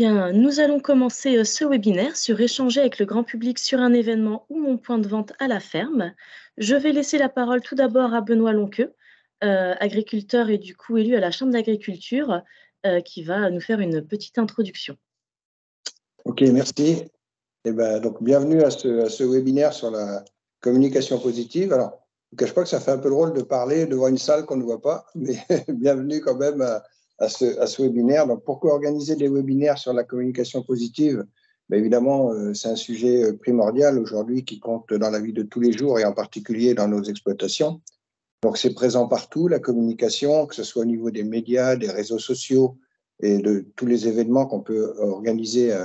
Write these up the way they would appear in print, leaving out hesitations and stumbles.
bien, nous allons commencer ce webinaire sur échanger avec le grand public sur un événement ou mon point de vente à la ferme. Je vais laisser la parole tout d'abord à Benoît Lonqueux, agriculteur et du coup élu à la Chambre d'agriculture, qui va nous faire une petite introduction. Ok, merci. Donc, bienvenue à ce webinaire sur la communication positive. Alors, je ne vous cache pas que ça fait un peu drôle de parler devant une salle qu'on ne voit pas, mais bienvenue quand même à ce webinaire. Donc, pourquoi organiser des webinaires sur la communication positive? Évidemment, c'est un sujet primordial aujourd'hui qui compte dans la vie de tous les jours et en particulier dans nos exploitations. Donc, c'est présent partout, la communication, que ce soit au niveau des médias, des réseaux sociaux et de tous les événements qu'on peut organiser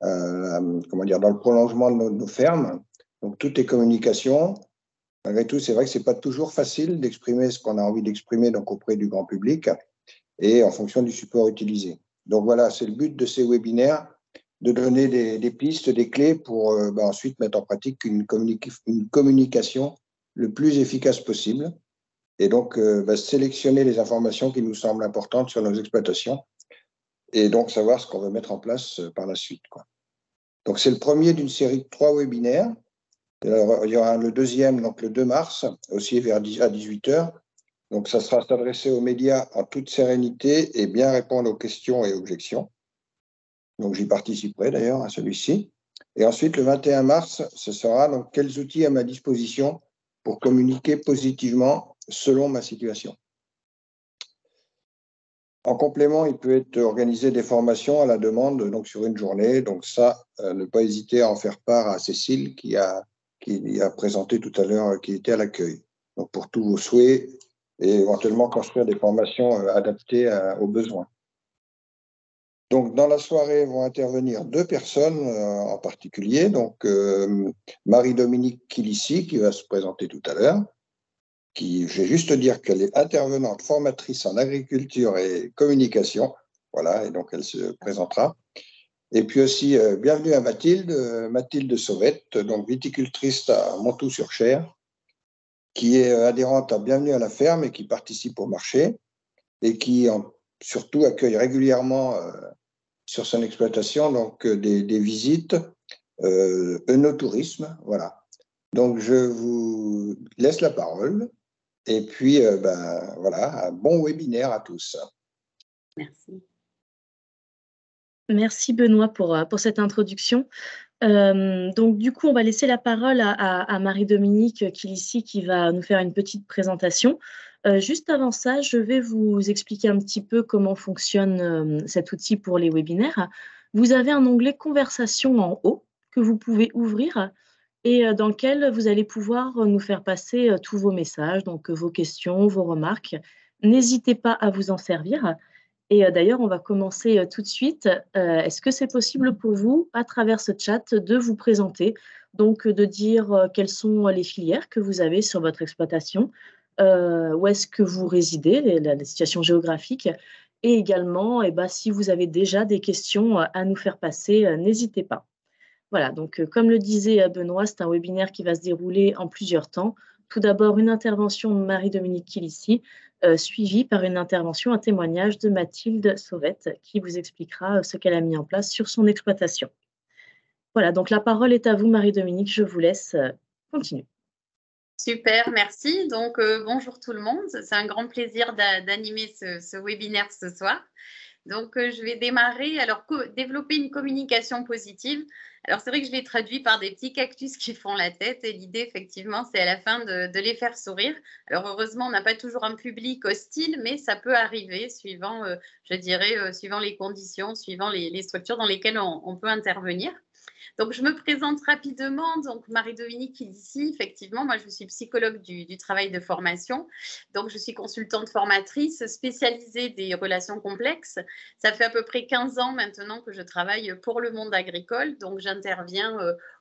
dans le prolongement de nos fermes. Donc, tout est communication. Malgré tout, c'est vrai que ce n'est pas toujours facile d'exprimer ce qu'on a envie d'exprimer donc auprès du grand public et en fonction du support utilisé. Donc, voilà, c'est le but de ces webinaires, de donner des pistes, des clés pour ensuite mettre en pratique une communication le plus efficace possible. Et donc, sélectionner les informations qui nous semblent importantes sur nos exploitations et donc savoir ce qu'on veut mettre en place par la suite, quoi. Donc, c'est le premier d'une série de 3 webinaires. Alors, il y aura le deuxième, donc le 2 mars, aussi à 18h. Donc, ça sera s'adresser aux médias en toute sérénité et bien répondre aux questions et objections. Donc, j'y participerai d'ailleurs à celui-ci. Et ensuite, le 21 mars, ce sera donc quels outils à ma disposition pour communiquer positivement selon ma situation. En complément, il peut être organisé des formations à la demande donc sur une journée. Donc ça, ne pas hésiter à en faire part à Cécile qui a présenté tout à l'heure, qui était à l'accueil. Donc pour tous vos souhaits et éventuellement construire des formations adaptées aux besoins. Donc dans la soirée vont intervenir 2 personnes en particulier. Donc Marie-Dominique Kilissi qui va se présenter tout à l'heure. Je vais juste dire qu'elle est intervenante formatrice en agriculture et communication. Voilà, et donc elle se présentera. Et puis aussi, bienvenue à Mathilde Sauvette, donc viticultrice à Montoux-sur-Cher, qui est adhérente à Bienvenue à la ferme et qui participe au marché et qui surtout accueille régulièrement sur son exploitation donc, des visites, œnotourisme. Voilà. Donc je vous laisse la parole. Et puis, voilà, un bon webinaire à tous. Merci. Merci Benoît pour cette introduction. Donc du coup, on va laisser la parole à Marie-Dominique Kilissi qui va nous faire une petite présentation. Juste avant ça, je vais vous expliquer un petit peu comment fonctionne cet outil pour les webinaires. Vous avez un onglet Conversation en haut que vous pouvez ouvrir et dans lequel vous allez pouvoir nous faire passer tous vos messages, donc vos questions, vos remarques. N'hésitez pas à vous en servir. Et d'ailleurs, on va commencer tout de suite. Est-ce que c'est possible pour vous, à travers ce chat, de vous présenter, donc de dire quelles sont les filières que vous avez sur votre exploitation, où est-ce que vous résidez, la situation géographique, et également, si vous avez déjà des questions à nous faire passer, n'hésitez pas. Voilà, donc comme le disait Benoît, c'est un webinaire qui va se dérouler en plusieurs temps. Tout d'abord, une intervention de Marie-Dominique Kilissi, suivie par une intervention, un témoignage de Mathilde Sauvette, qui vous expliquera ce qu'elle a mis en place sur son exploitation. Voilà, donc la parole est à vous, Marie-Dominique. Je vous laisse continuer. Super, merci. Donc, bonjour tout le monde. C'est un grand plaisir d'animer ce webinaire ce soir. Donc, je vais démarrer. Alors, développer une communication positive. Alors, c'est vrai que je l'ai traduit par des petits cactus qui font la tête. Et l'idée, effectivement, c'est à la fin de les faire sourire. Alors, heureusement, on n'a pas toujours un public hostile, mais ça peut arriver suivant, je dirais, suivant les conditions, suivant les structures dans lesquelles on peut intervenir. Donc, je me présente rapidement. Donc, Marie-Dominique Kilissi, effectivement, moi, je suis psychologue du travail de formation. Donc, je suis consultante formatrice spécialisée des relations complexes. Ça fait à peu près 15 ans maintenant que je travaille pour le monde agricole. Donc, j'interviens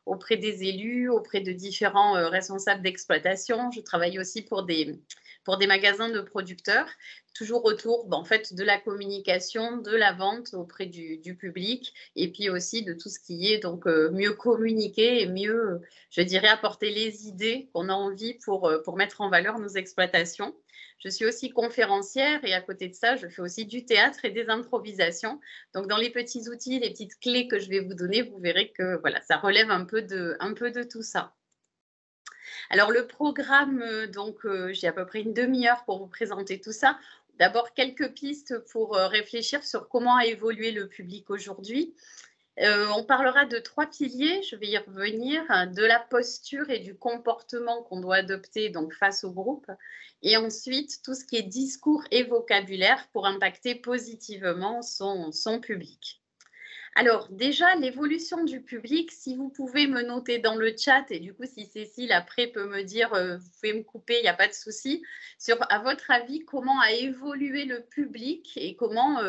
auprès des élus, auprès de différents responsables d'exploitation. Je travaille aussi pour des magasins de producteurs, toujours autour en fait, de la communication, de la vente auprès du public et puis aussi de tout ce qui est donc mieux communiquer et mieux, je dirais, apporter les idées qu'on a envie pour mettre en valeur nos exploitations. Je suis aussi conférencière et à côté de ça, je fais aussi du théâtre et des improvisations. Donc, dans les petits outils, les petites clés que je vais vous donner, vous verrez que voilà, ça relève un peu de tout ça. Alors, le programme, j'ai à peu près une demi-heure pour vous présenter tout ça. D'abord, quelques pistes pour réfléchir sur comment a évolué le public aujourd'hui. On parlera de 3 piliers, je vais y revenir, de la posture et du comportement qu'on doit adopter donc, face au groupe. Et ensuite, tout ce qui est discours et vocabulaire pour impacter positivement son public. Alors déjà, l'évolution du public, si vous pouvez me noter dans le chat, et du coup, si Cécile après peut me dire, vous pouvez me couper, il n'y a pas de souci, sur à votre avis, comment a évolué le public et comment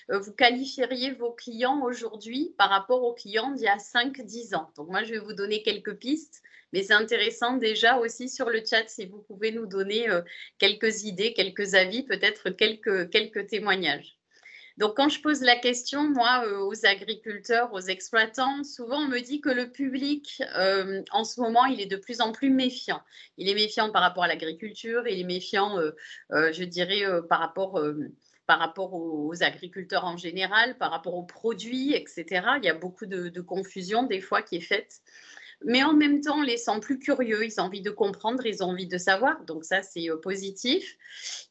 vous qualifieriez vos clients aujourd'hui par rapport aux clients d'il y a 5-10 ans. Donc moi, je vais vous donner quelques pistes, mais c'est intéressant déjà aussi sur le chat si vous pouvez nous donner quelques idées, quelques avis, peut-être quelques témoignages. Donc, quand je pose la question, moi, aux agriculteurs, aux exploitants, souvent on me dit que le public, en ce moment, il est de plus en plus méfiant. Il est méfiant par rapport à l'agriculture, il est méfiant, je dirais, par rapport aux agriculteurs en général, par rapport aux produits, etc. Il y a beaucoup de confusion des fois qui est faite. Mais en même temps, on les sent plus curieux, ils ont envie de comprendre, ils ont envie de savoir, donc ça c'est positif.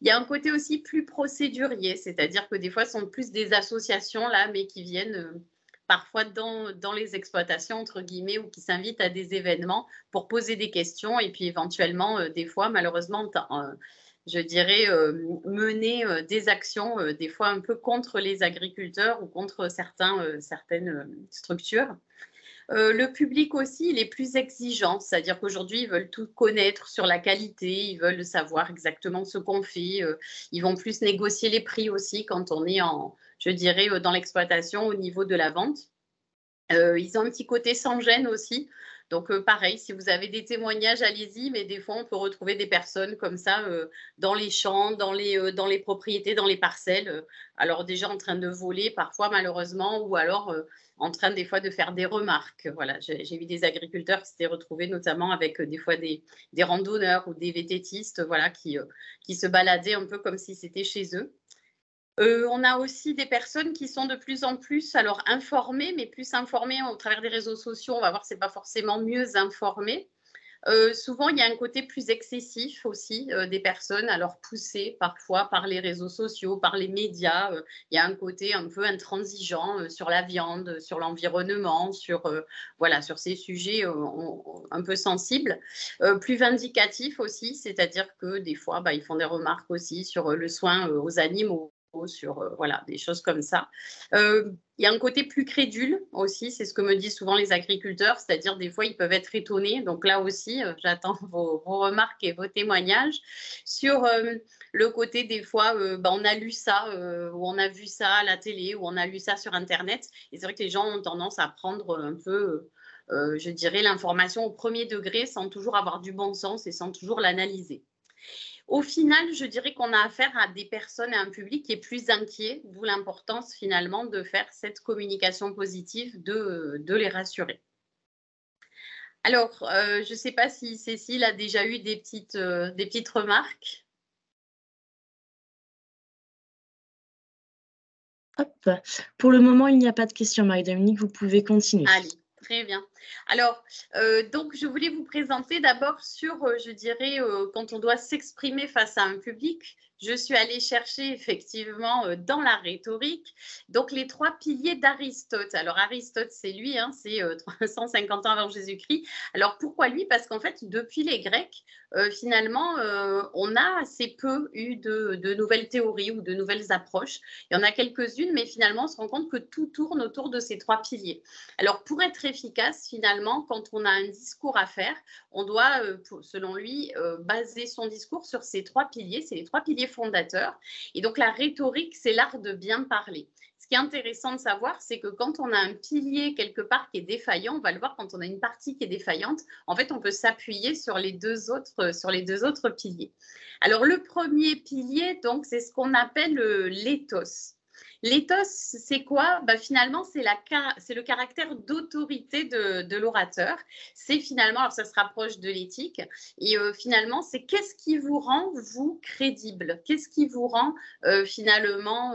Il y a un côté aussi plus procédurier, c'est-à-dire que des fois ce sont plus des associations là, mais qui viennent parfois dans les exploitations entre guillemets ou qui s'invitent à des événements pour poser des questions et puis éventuellement des fois malheureusement je dirais mener des actions des fois un peu contre les agriculteurs ou contre certaines structures. Le public aussi, il est plus exigeant, c'est-à-dire qu'aujourd'hui, ils veulent tout connaître sur la qualité, ils veulent savoir exactement ce qu'on fait, ils vont plus négocier les prix aussi quand on est je dirais, dans l'exploitation au niveau de la vente. Ils ont un petit côté sans gêne aussi. Donc, pareil, si vous avez des témoignages, allez-y, mais des fois, on peut retrouver des personnes comme ça dans les champs, dans les propriétés, dans les parcelles. Alors, déjà en train de voler parfois, malheureusement, ou alors en train des fois de faire des remarques. Voilà, j'ai vu des agriculteurs qui s'étaient retrouvés notamment avec des fois des randonneurs ou des vététistes voilà, qui se baladaient un peu comme si c'était chez eux. On a aussi des personnes qui sont de plus en plus alors informées, mais plus informées au travers des réseaux sociaux. On va voir que ce n'est pas forcément mieux informées. Souvent, il y a un côté plus excessif aussi des personnes, alors poussées parfois par les réseaux sociaux, par les médias. Il y a un côté un peu intransigeant sur la viande, sur l'environnement, voilà, sur ces sujets un peu sensibles. Plus vindicatif aussi, c'est-à-dire que des fois, ils font des remarques aussi sur le soin aux animaux, sur voilà, des choses comme ça. Il y a un côté plus crédule aussi, c'est ce que me disent souvent les agriculteurs, c'est-à-dire des fois ils peuvent être étonnés. Donc là aussi, j'attends vos remarques et vos témoignages sur le côté des fois, on a lu ça, ou on a vu ça à la télé, ou on a lu ça sur Internet. Et c'est vrai que les gens ont tendance à prendre un peu, je dirais, l'information au premier degré sans toujours avoir du bon sens et sans toujours l'analyser. Au final, je dirais qu'on a affaire à des personnes et à un public qui est plus inquiet, d'où l'importance finalement de faire cette communication positive, de les rassurer. Alors, je ne sais pas si Cécile a déjà eu des petites remarques. Hop. Pour le moment, il n'y a pas de questions, Marie-Dominique, vous pouvez continuer. Allez. Très bien. Alors, donc, je voulais vous présenter d'abord sur, je dirais, quand on doit s'exprimer face à un public, je suis allée chercher effectivement dans la rhétorique, donc les 3 piliers d'Aristote. Alors, Aristote, c'est lui, hein, c'est 350 ans avant Jésus-Christ. Alors, pourquoi lui? Parce qu'en fait, depuis les Grecs, finalement, on a assez peu eu de nouvelles théories ou de nouvelles approches. Il y en a quelques-unes, mais finalement, on se rend compte que tout tourne autour de ces 3 piliers. Alors, pour être efficace, finalement, quand on a un discours à faire, on doit, selon lui, baser son discours sur ces 3 piliers. C'est les 3 piliers fondateurs. Et donc, la rhétorique, c'est l'art de bien parler. Ce qui est intéressant de savoir, c'est que quand on a un pilier quelque part qui est défaillant, on va le voir quand on a une partie qui est défaillante, en fait, on peut s'appuyer sur les deux autres piliers. Alors, le premier pilier, donc, c'est ce qu'on appelle l'éthos. L'éthos, c'est quoi? Finalement, c'est le caractère d'autorité de l'orateur. C'est finalement, alors ça se rapproche de l'éthique, et finalement, c'est qu'est-ce qui vous rend, vous, crédible? Qu'est-ce qui vous rend finalement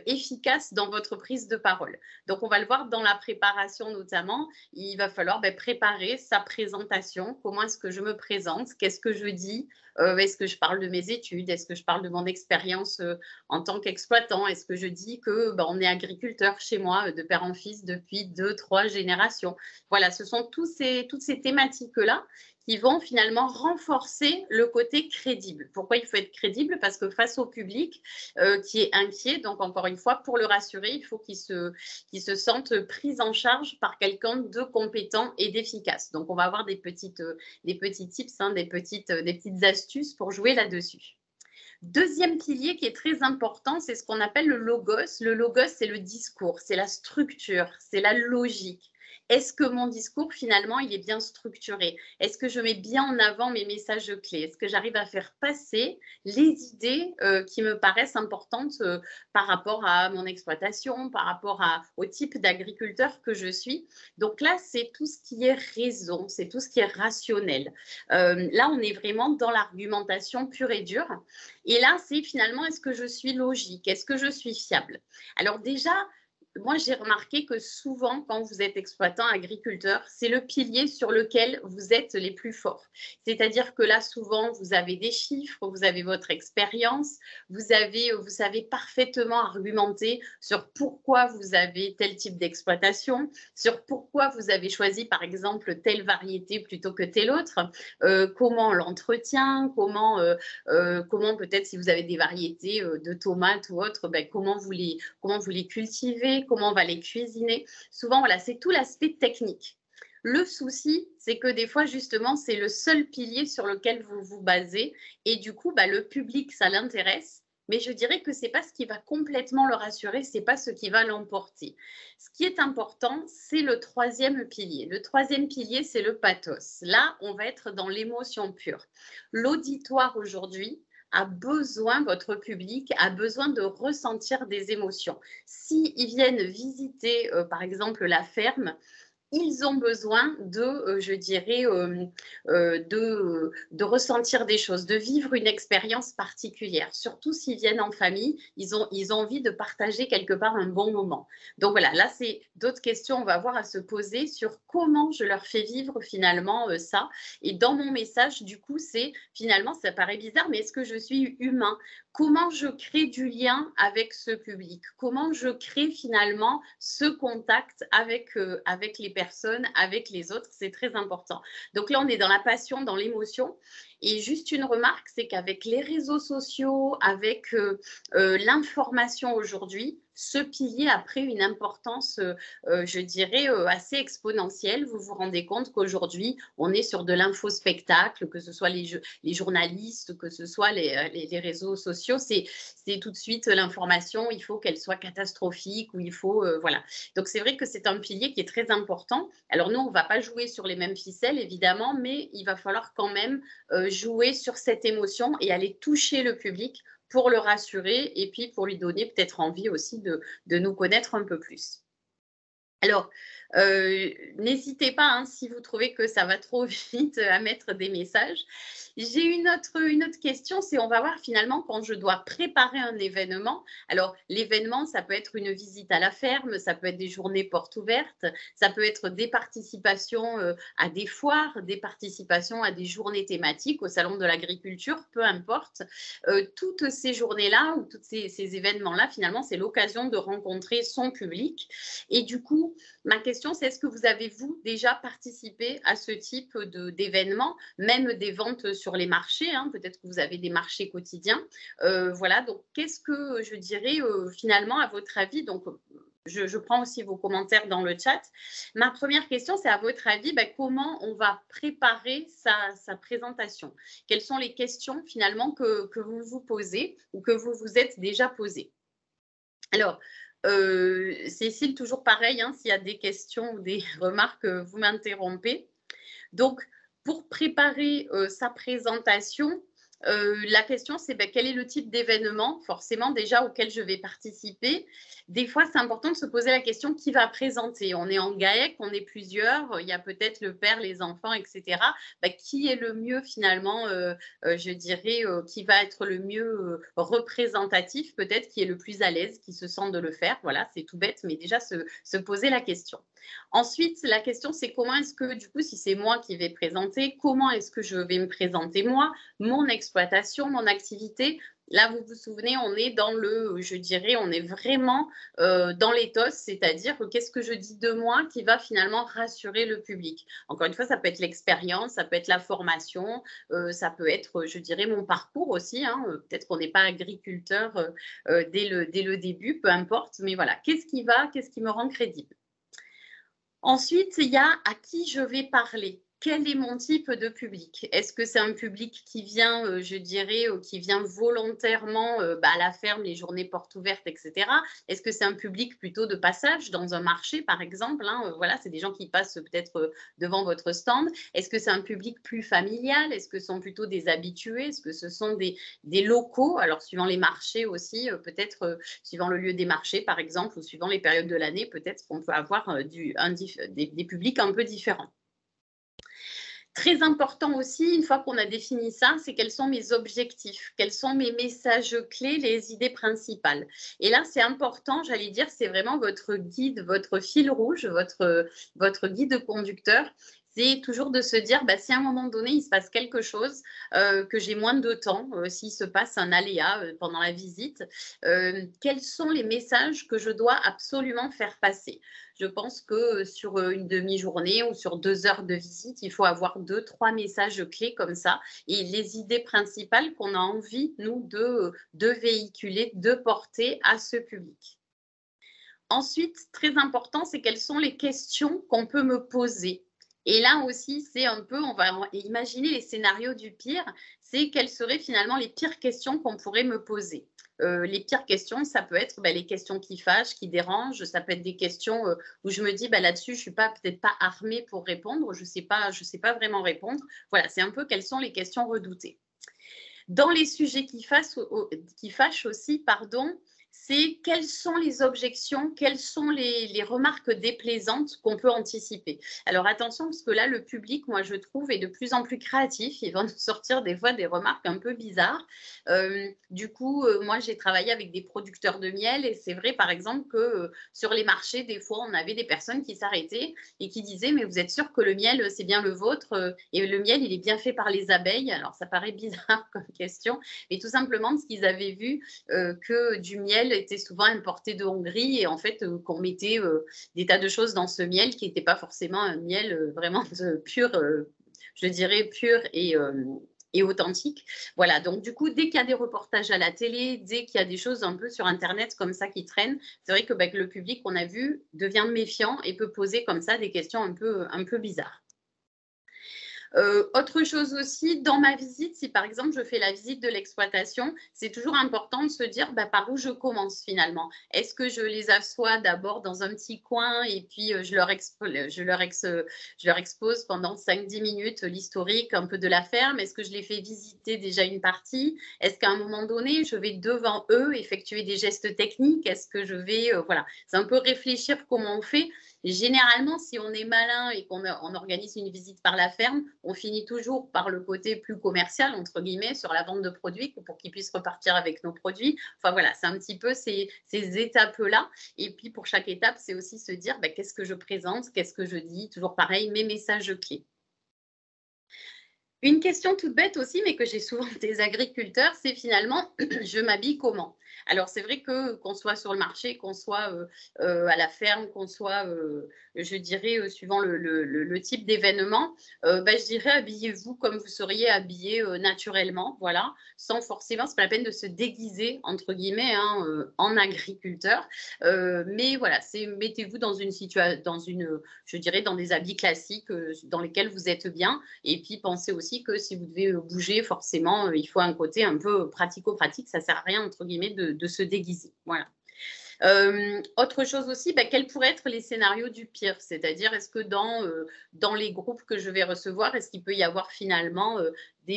efficace dans votre prise de parole? Donc, on va le voir dans la préparation notamment. Il va falloir préparer sa présentation. Comment est-ce que je me présente? Qu'est-ce que je dis? Est-ce que je parle de mes études? Est-ce que je parle de mon expérience en tant qu'exploitant? Est-ce que je dis que on est agriculteur chez moi de père en fils depuis 2-3 générations? Voilà, ce sont toutes ces thématiques-là qui vont finalement renforcer le côté crédible. Pourquoi il faut être crédible? Parce que face au public qui est inquiet, donc encore une fois, pour le rassurer, il faut qu'il se sente pris en charge par quelqu'un de compétent et d'efficace. Donc, on va avoir des petits tips, des petites astuces pour jouer là-dessus. Deuxième pilier qui est très important, c'est ce qu'on appelle le logos. Le logos, c'est le discours, c'est la structure, c'est la logique. Est-ce que mon discours, finalement, il est bien structuré? Est-ce que je mets bien en avant mes messages clés? Est-ce que j'arrive à faire passer les idées qui me paraissent importantes par rapport à mon exploitation, par rapport au type d'agriculteur que je suis? Donc là, c'est tout ce qui est raison, c'est tout ce qui est rationnel. Là, on est vraiment dans l'argumentation pure et dure. Et là, c'est finalement, est-ce que je suis logique? Est-ce que je suis fiable? Alors déjà, moi, j'ai remarqué que souvent, quand vous êtes exploitant, agriculteur, c'est le pilier sur lequel vous êtes les plus forts. C'est-à-dire que là, souvent, vous avez des chiffres, vous avez votre expérience, vous savez parfaitement argumenter sur pourquoi vous avez tel type d'exploitation, sur pourquoi vous avez choisi, par exemple, telle variété plutôt que telle autre, comment on l'entretient, comment peut-être si vous avez des variétés de tomates ou autres, comment vous les cultivez, comment on va les cuisiner. Souvent, voilà, c'est tout l'aspect technique. Le souci, c'est que des fois, justement, c'est le seul pilier sur lequel vous vous basez. Et du coup, le public, ça l'intéresse. Mais je dirais que ce n'est pas ce qui va complètement le rassurer, ce n'est pas ce qui va l'emporter. Ce qui est important, c'est le troisième pilier. Le troisième pilier, c'est le pathos. Là, on va être dans l'émotion pure. L'auditoire aujourd'hui a besoin, votre public a besoin de ressentir des émotions. S'ils viennent visiter, par exemple, la ferme, ils ont besoin de, je dirais, de ressentir des choses, de vivre une expérience particulière. Surtout s'ils viennent en famille, ils ont envie de partager quelque part un bon moment. Donc voilà, là, c'est d'autres questions, on va avoir à se poser sur comment je leur fais vivre finalement ça. Et dans mon message, du coup, c'est finalement, ça paraît bizarre, mais est-ce que je suis humain? Comment je crée du lien avec ce public? Comment je crée finalement ce contact avec les personnes, avec les autres? C'est très important. Donc là, on est dans la passion, dans l'émotion. Et juste une remarque, c'est qu'avec les réseaux sociaux, avec l'information aujourd'hui, ce pilier a pris une importance, je dirais, assez exponentielle. Vous vous rendez compte qu'aujourd'hui, on est sur de l'infospectacle, que ce soit les journalistes, que ce soit les réseaux sociaux. C'est tout de suite l'information, il faut qu'elle soit catastrophique ou il faut… voilà. Donc, c'est vrai que c'est un pilier qui est très important. Alors, nous, on ne va pas jouer sur les mêmes ficelles, évidemment, mais il va falloir quand même jouer sur cette émotion et aller toucher le public pour le rassurer et puis pour lui donner peut-être envie aussi de nous connaître un peu plus. Alors, n'hésitez pas, si vous trouvez que ça va trop vite, à mettre des messages. J'ai une autre question, c'est on va voir finalement quand je dois préparer un événement. Alors, l'événement, ça peut être une visite à la ferme, ça peut être des journées portes ouvertes, ça peut être des participations à des foires, des participations à des journées thématiques au salon de l'agriculture, peu importe. Toutes ces journées-là ou tous ces événements-là, finalement, c'est l'occasion de rencontrer son public. Et du coup, ma question, c'est est-ce que vous avez, vous, déjà participé à ce type d'événements, même des ventes sur les marchés, peut-être que vous avez des marchés quotidiens. Voilà, donc qu'est-ce que je dirais finalement à votre avis, donc je prends aussi vos commentaires dans le chat. Ma première question, c'est à votre avis, comment on va préparer sa présentation? Quelles sont les questions finalement que vous vous posez ou que vous vous êtes déjà posées? Alors, Cécile, toujours pareil, s'il y a des questions ou des remarques, vous m'interrompez. Donc, pour préparer sa présentation, la question, c'est quel est le type d'événement, forcément, déjà auquel je vais participer. Des fois, c'est important de se poser la question qui va présenter. On est en GAEC, on est plusieurs, il y a peut-être le père, les enfants, etc. Qui est le mieux, finalement, je dirais, qui va être le mieux représentatif, peut-être, qui est le plus à l'aise, qui se sent de le faire. Voilà, c'est tout bête, mais déjà se poser la question. Ensuite, la question, c'est comment est-ce que, du coup, si c'est moi qui vais présenter, comment est-ce que je vais me présenter moi, mon exploitation, mon activité. Là, vous vous souvenez, on est dans le, je dirais, on est vraiment dans l'éthos, c'est-à-dire qu'est-ce que je dis de moi qui va finalement rassurer le public. Encore une fois, ça peut être l'expérience, ça peut être la formation, ça peut être, je dirais, mon parcours aussi. Hein. Peut-être qu'on n'est pas agriculteur dès le début, peu importe, mais voilà, qu'est-ce qui me rend crédible. Ensuite, il y a à qui je vais parler. Quel est mon type de public? Est-ce que c'est un public qui vient, je dirais, qui vient volontairement à la ferme, les journées portes ouvertes, etc. Est-ce que c'est un public plutôt de passage dans un marché, par exemple, hein, voilà, c'est des gens qui passent peut-être devant votre stand. Est-ce que c'est un public plus familial? Est-ce que ce sont plutôt des habitués? Est-ce que ce sont des locaux? Alors, suivant les marchés aussi, peut-être suivant le lieu des marchés, par exemple, ou suivant les périodes de l'année, peut-être qu'on peut avoir des publics un peu différents. Très important aussi, une fois qu'on a défini ça, c'est quels sont mes objectifs, quels sont mes messages clés, les idées principales. Et là, c'est important, j'allais dire, c'est vraiment votre guide, votre fil rouge, votre guide conducteur. C'est toujours de se dire, si à un moment donné, il se passe quelque chose, que j'ai moins de temps, s'il se passe un aléa pendant la visite, quels sont les messages que je dois absolument faire passer? Je pense que sur une demi-journée ou sur 2 heures de visite, il faut avoir 2-3 messages clés comme ça et les idées principales qu'on a envie, nous, de véhiculer, de porter à ce public. Ensuite, très important, c'est quelles sont les questions qu'on peut me poser. Et là aussi, c'est un peu, on va imaginer les scénarios du pire, c'est quelles seraient finalement les pires questions qu'on pourrait me poser. Les pires questions, ça peut être les questions qui fâchent, qui dérangent, ça peut être des questions où je me dis là-dessus, je ne suis peut-être pas armée pour répondre, je sais pas vraiment répondre. Voilà, c'est un peu quelles sont les questions redoutées. Dans les sujets qui fâchent aussi, c'est quelles sont les objections, quelles sont les remarques déplaisantes qu'on peut anticiper. Alors attention, parce que là, le public, moi, je trouve, est de plus en plus créatif. Il va nous sortir des fois des remarques un peu bizarres. Du coup, moi, j'ai travaillé avec des producteurs de miel et c'est vrai, par exemple, que sur les marchés, des fois, on avait des personnes qui s'arrêtaient et qui disaient « mais vous êtes sûr que le miel, c'est bien le vôtre et le miel, il est bien fait par les abeilles ?» Alors, ça paraît bizarre comme question, mais tout simplement parce qu'ils avaient vu que du miel était souvent importé de Hongrie et en fait qu'on mettait des tas de choses dans ce miel qui n'était pas forcément un miel vraiment pur, je dirais pur et authentique. Voilà, donc du coup, dès qu'il y a des reportages à la télé, dès qu'il y a des choses un peu sur Internet comme ça qui traînent, c'est vrai que le public, on a vu, devient méfiant et peut poser comme ça des questions un peu bizarres. Autre chose aussi, dans ma visite, si par exemple je fais la visite de l'exploitation, c'est toujours important de se dire par où je commence finalement. Est-ce que je les assois d'abord dans un petit coin et puis je leur expose pendant 5-10 minutes l'historique un peu de la ferme? Est-ce que je les fais visiter déjà une partie? Est-ce qu'à un moment donné, je vais devant eux effectuer des gestes techniques? Est-ce que je vais… voilà, c'est un peu réfléchir comment on fait. Généralement, si on est malin et qu'on organise une visite par la ferme, on finit toujours par le côté plus commercial, entre guillemets, sur la vente de produits pour qu'ils puissent repartir avec nos produits. Enfin voilà, c'est un petit peu ces étapes-là. Et puis pour chaque étape, c'est aussi se dire qu'est-ce que je présente, qu'est-ce que je dis, toujours pareil, mes messages clés. Une question toute bête aussi, mais que j'ai souvent des agriculteurs, c'est finalement, je m'habille comment? Alors, c'est vrai qu'on soit sur le marché, qu'on soit à la ferme, qu'on soit, je dirais, suivant le type d'événement, je dirais habillez-vous comme vous seriez habillé naturellement, voilà, sans forcément, c'est pas la peine de se déguiser, entre guillemets, en agriculteur. Mais voilà, mettez-vous dans je dirais, dans des habits classiques dans lesquels vous êtes bien. Et puis, pensez aussi que si vous devez bouger, forcément, il faut un côté un peu pratico-pratique. Ça ne sert à rien, entre guillemets, de se déguiser. Voilà. Autre chose aussi, quels pourraient être les scénarios du pire? C'est-à-dire, est-ce que dans les groupes que je vais recevoir, est-ce qu'il peut y avoir finalement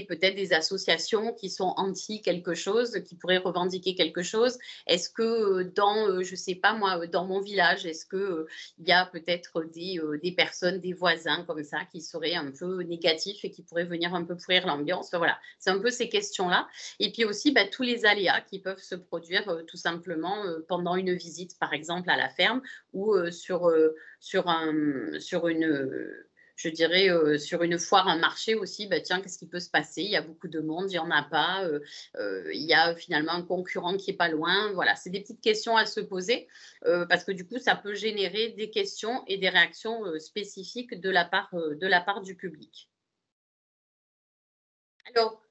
peut-être des associations qui sont anti quelque chose, qui pourraient revendiquer quelque chose? Est-ce que dans, je ne sais pas moi, dans mon village, est-ce qu'il y a peut-être des personnes, des voisins comme ça qui seraient un peu négatifs et qui pourraient venir un peu pourrir l'ambiance? Enfin, voilà, c'est un peu ces questions-là. Et puis aussi, tous les aléas qui peuvent se produire tout simplement pendant une visite, par exemple, à la ferme ou sur une je dirais, sur une foire, un marché aussi, tiens, qu'est-ce qui peut se passer? Il y a beaucoup de monde, il n'y en a pas, il y a finalement un concurrent qui n'est pas loin. Voilà, c'est des petites questions à se poser parce que du coup, ça peut générer des questions et des réactions spécifiques de la part du public. Alors,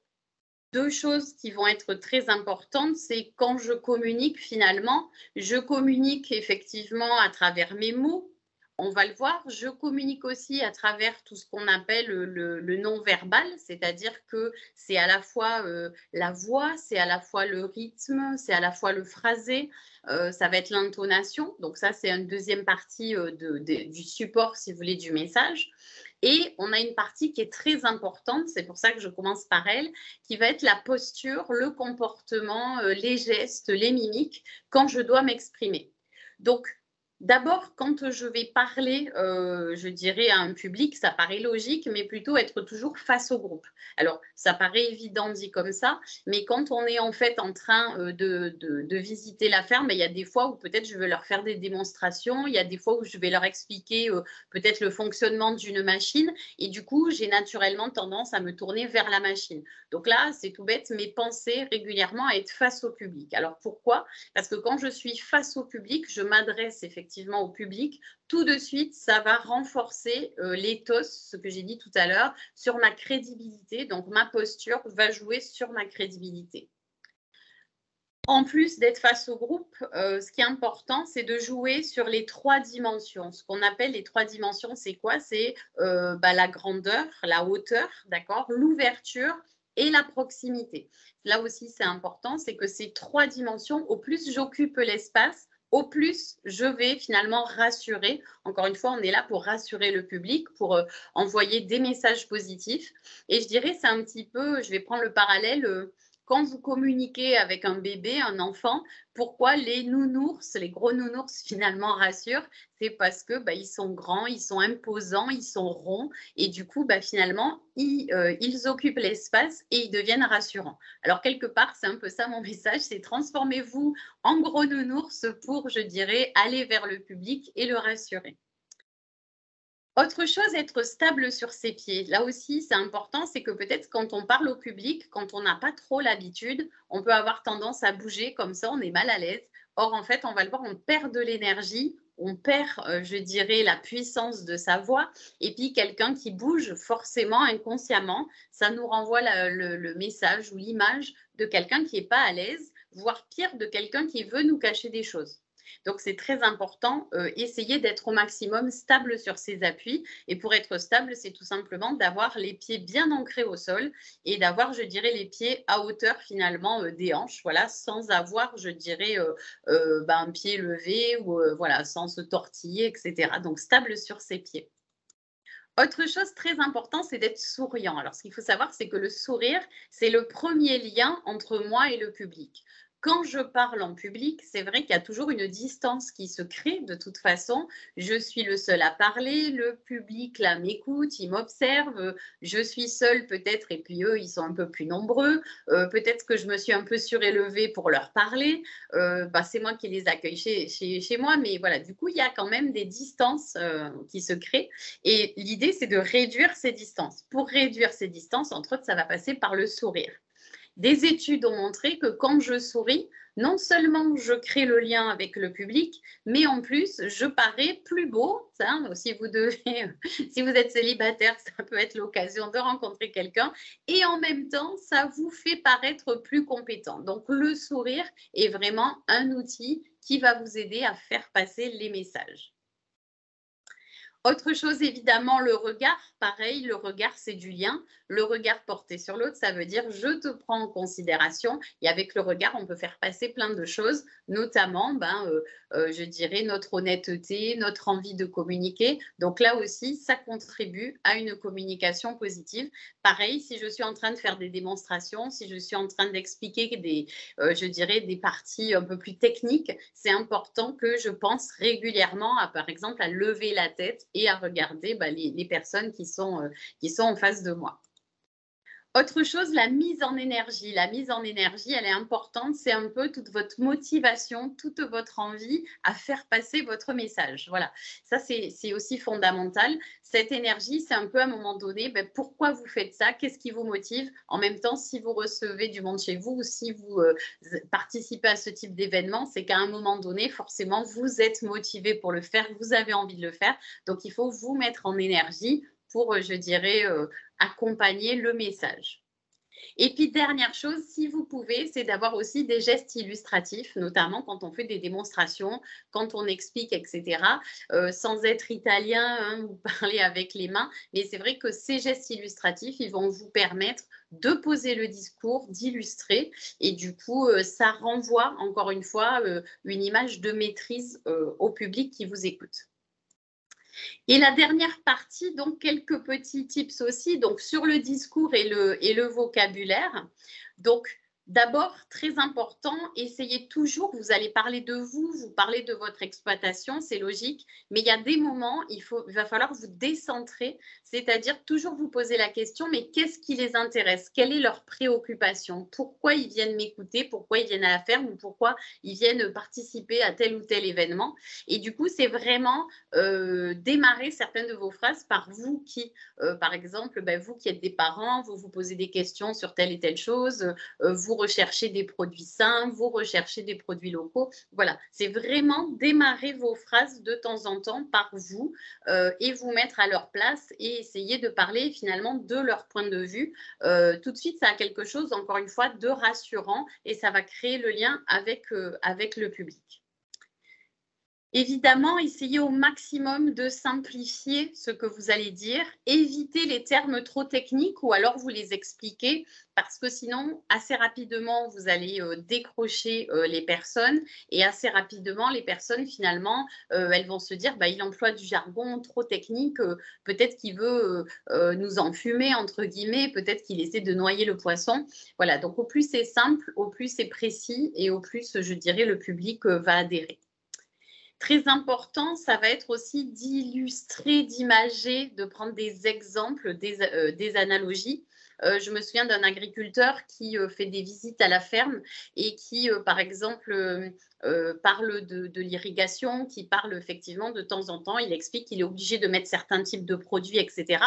deux choses qui vont être très importantes, c'est quand je communique finalement, je communique effectivement à travers mes mots, on va le voir, je communique aussi à travers tout ce qu'on appelle le non-verbal, c'est-à-dire que c'est à la fois la voix, c'est à la fois le rythme, c'est à la fois le phrasé, ça va être l'intonation, donc ça c'est une deuxième partie du support, si vous voulez, du message. Et on a une partie qui est très importante, c'est pour ça que je commence par elle, qui va être la posture, le comportement, les gestes, les mimiques quand je dois m'exprimer. Donc, d'abord, quand je vais parler, je dirais à un public, ça paraît logique, mais plutôt être toujours face au groupe. Alors, ça paraît évident dit comme ça, mais quand on est en fait en train de visiter la ferme, il y a des fois où peut-être je vais leur faire des démonstrations, il y a des fois où je vais leur expliquer peut-être le fonctionnement d'une machine, et du coup, j'ai naturellement tendance à me tourner vers la machine. Donc là, c'est tout bête, mais pensez régulièrement à être face au public. Alors pourquoi? Parce que quand je suis face au public, je m'adresse effectivement au public, tout de suite, ça va renforcer l'éthos, ce que j'ai dit tout à l'heure, sur ma crédibilité. Donc, ma posture va jouer sur ma crédibilité. En plus d'être face au groupe, ce qui est important, c'est de jouer sur les 3 dimensions. Ce qu'on appelle les 3 dimensions, c'est quoi? C'est la grandeur, la hauteur, d'accord, l'ouverture et la proximité. Là aussi, c'est important, c'est que ces 3 dimensions, au plus j'occupe l'espace, au plus je vais finalement rassurer. Encore une fois, on est là pour rassurer le public, pour envoyer des messages positifs. Et je dirais, c'est un petit peu, je vais prendre le parallèle, quand vous communiquez avec un bébé, un enfant, pourquoi les nounours, les gros nounours finalement rassurent? C'est parce que ils sont grands, ils sont imposants, ils sont ronds et du coup finalement ils occupent l'espace et ils deviennent rassurants. Alors quelque part c'est un peu ça mon message, c'est transformez-vous en gros nounours pour, je dirais, aller vers le public et le rassurer. Autre chose, être stable sur ses pieds. Là aussi, c'est important, c'est que peut-être quand on parle au public, quand on n'a pas trop l'habitude, on peut avoir tendance à bouger comme ça, on est mal à l'aise. Or, en fait, on va le voir, on perd de l'énergie, on perd, je dirais, la puissance de sa voix. Et puis, quelqu'un qui bouge forcément, inconsciemment, ça nous renvoie le message ou l'image de quelqu'un qui n'est pas à l'aise, voire pire, de quelqu'un qui veut nous cacher des choses. Donc, c'est très important, essayer d'être au maximum stable sur ses appuis. Et pour être stable, c'est tout simplement d'avoir les pieds bien ancrés au sol et d'avoir, je dirais, les pieds à hauteur finalement des hanches, voilà, sans avoir, je dirais, un pied levé ou voilà, sans se tortiller, etc. Donc, stable sur ses pieds. Autre chose très important, c'est d'être souriant. Alors, ce qu'il faut savoir, c'est que le sourire, c'est le premier lien entre moi et le public. Quand je parle en public, c'est vrai qu'il y a toujours une distance qui se crée de toute façon. Je suis le seul à parler, le public là m'écoute, il m'observe, je suis seule peut-être et puis eux, ils sont un peu plus nombreux. Peut-être que je me suis un peu surélevée pour leur parler. C'est moi qui les accueille chez moi, mais voilà, du coup, il y a quand même des distances qui se créent. Et l'idée, c'est de réduire ces distances. Pour réduire ces distances, entre autres, ça va passer par le sourire. Des études ont montré que quand je souris, non seulement je crée le lien avec le public, mais en plus, je parais plus beau. Si vous êtes célibataire, ça peut être l'occasion de rencontrer quelqu'un. Et en même temps, ça vous fait paraître plus compétent. Donc, le sourire est vraiment un outil qui va vous aider à faire passer les messages. Autre chose, évidemment, le regard. Pareil, le regard, c'est du lien. Le regard porté sur l'autre, ça veut dire je te prends en considération et avec le regard, on peut faire passer plein de choses, notamment, je dirais, notre honnêteté, notre envie de communiquer. Donc là aussi, ça contribue à une communication positive. Pareil, si je suis en train de faire des démonstrations, si je suis en train d'expliquer je dirais, des parties un peu plus techniques, c'est important que je pense régulièrement par exemple, à lever la tête et à regarder les personnes qui sont en face de moi. Autre chose, la mise en énergie. La mise en énergie, elle est importante. C'est un peu toute votre motivation, toute votre envie à faire passer votre message. Voilà, ça c'est aussi fondamental. Cette énergie, c'est un peu à un moment donné, pourquoi vous faites ça? Qu'est-ce qui vous motive? En même temps, si vous recevez du monde chez vous ou si vous participez à ce type d'événement, c'est qu'à un moment donné, forcément, vous êtes motivé pour le faire, vous avez envie de le faire. Donc, il faut vous mettre en énergie pour, je dirais, accompagner le message. Et puis, dernière chose, si vous pouvez, c'est d'avoir aussi des gestes illustratifs, notamment quand on fait des démonstrations, quand on explique, etc. Sans être italien, hein, vous parlez avec les mains, mais c'est vrai que ces gestes illustratifs, ils vont vous permettre de poser le discours, d'illustrer, et du coup, ça renvoie, encore une fois, une image de maîtrise au public qui vous écoute. Et la dernière partie, donc quelques petits tips aussi, donc sur le discours et le vocabulaire. Donc, d'abord, très important, essayez toujours, vous allez parler de vous parlez de votre exploitation, c'est logique, mais il y a des moments, il va falloir vous décentrer, c'est-à-dire toujours vous poser la question, mais qu'est-ce qui les intéresse? Quelle est leur préoccupation? Pourquoi ils viennent m'écouter? Pourquoi ils viennent à la ferme? Ou pourquoi ils viennent participer à tel ou tel événement? Et du coup, c'est vraiment démarrer certaines de vos phrases par vous qui, par exemple, vous qui êtes des parents, vous vous posez des questions sur telle et telle chose, vous recherchez des produits sains, vous recherchez des produits locaux. Voilà, c'est vraiment démarrer vos phrases de temps en temps par vous et vous mettre à leur place et essayer de parler finalement de leur point de vue. Tout de suite, ça a quelque chose, encore une fois, de rassurant et ça va créer le lien avec le public. Évidemment, essayez au maximum de simplifier ce que vous allez dire. Évitez les termes trop techniques ou alors vous les expliquez parce que sinon, assez rapidement, vous allez décrocher les personnes et assez rapidement, les personnes, finalement, elles vont se dire il emploie du jargon trop technique, peut-être qu'il veut nous enfumer, entre guillemets, peut-être qu'il essaie de noyer le poisson. Voilà, donc au plus c'est simple, au plus c'est précis et au plus, je dirais, le public va adhérer. Très important, ça va être aussi d'illustrer, d'imager, de prendre des exemples, des analogies. Je me souviens d'un agriculteur qui fait des visites à la ferme et qui, par exemple, parle de l'irrigation, qui parle effectivement de temps en temps, il explique qu'il est obligé de mettre certains types de produits, etc.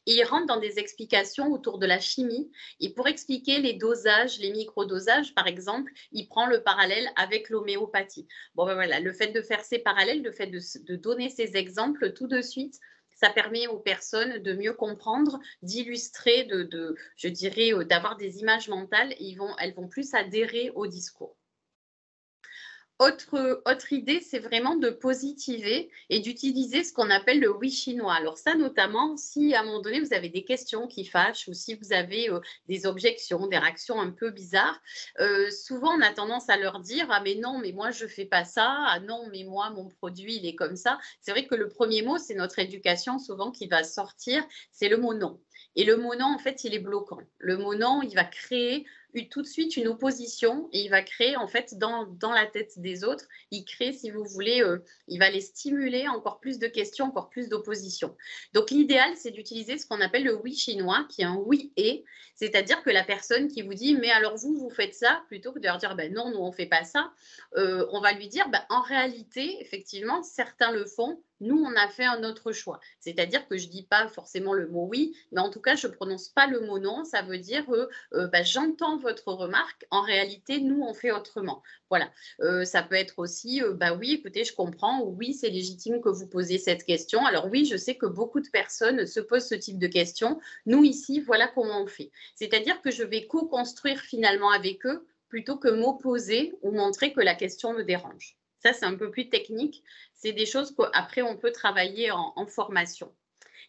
Et il rentre dans des explications autour de la chimie. Et pour expliquer les dosages, les microdosages, par exemple, il prend le parallèle avec l'homéopathie. Bon, voilà, le fait de faire ces parallèles, le fait de donner ces exemples tout de suite, ça permet aux personnes de mieux comprendre, d'illustrer, je dirais, d'avoir des images mentales et elles vont plus adhérer au discours. Autre idée, c'est vraiment de positiver et d'utiliser ce qu'on appelle le oui chinois. Alors ça, notamment, si à un moment donné, vous avez des questions qui fâchent ou si vous avez des objections, des réactions un peu bizarres, souvent, on a tendance à leur dire « Ah mais non, mais moi, je ne fais pas ça. Ah non, mais moi, mon produit, il est comme ça. » C'est vrai que le premier mot, c'est notre éducation souvent qui va sortir, c'est le mot « non ». Et le mot « non », en fait, il est bloquant. Le mot « non », il va créer tout de suite une opposition et il va créer en fait dans la tête des autres, il crée, si vous voulez, il va les stimuler encore plus de questions, encore plus d'opposition. Donc l'idéal, c'est d'utiliser ce qu'on appelle le oui chinois, qui est un oui et, c'est-à-dire que la personne qui vous dit mais alors vous faites ça, plutôt que de leur dire non, nous on fait pas ça, on va lui dire en réalité, effectivement, certains le font. Nous, on a fait un autre choix. C'est-à-dire que je ne dis pas forcément le mot oui, mais en tout cas, je ne prononce pas le mot non. Ça veut dire j'entends votre remarque. En réalité, nous, on fait autrement. Voilà. Ça peut être aussi oui, écoutez, je comprends. Oui, c'est légitime que vous posiez cette question. Alors oui, je sais que beaucoup de personnes se posent ce type de questions. Nous, ici, voilà comment on fait. C'est-à-dire que je vais co-construire finalement avec eux plutôt que m'opposer ou montrer que la question me dérange. Ça, c'est un peu plus technique. C'est des choses qu'après, on peut travailler en formation.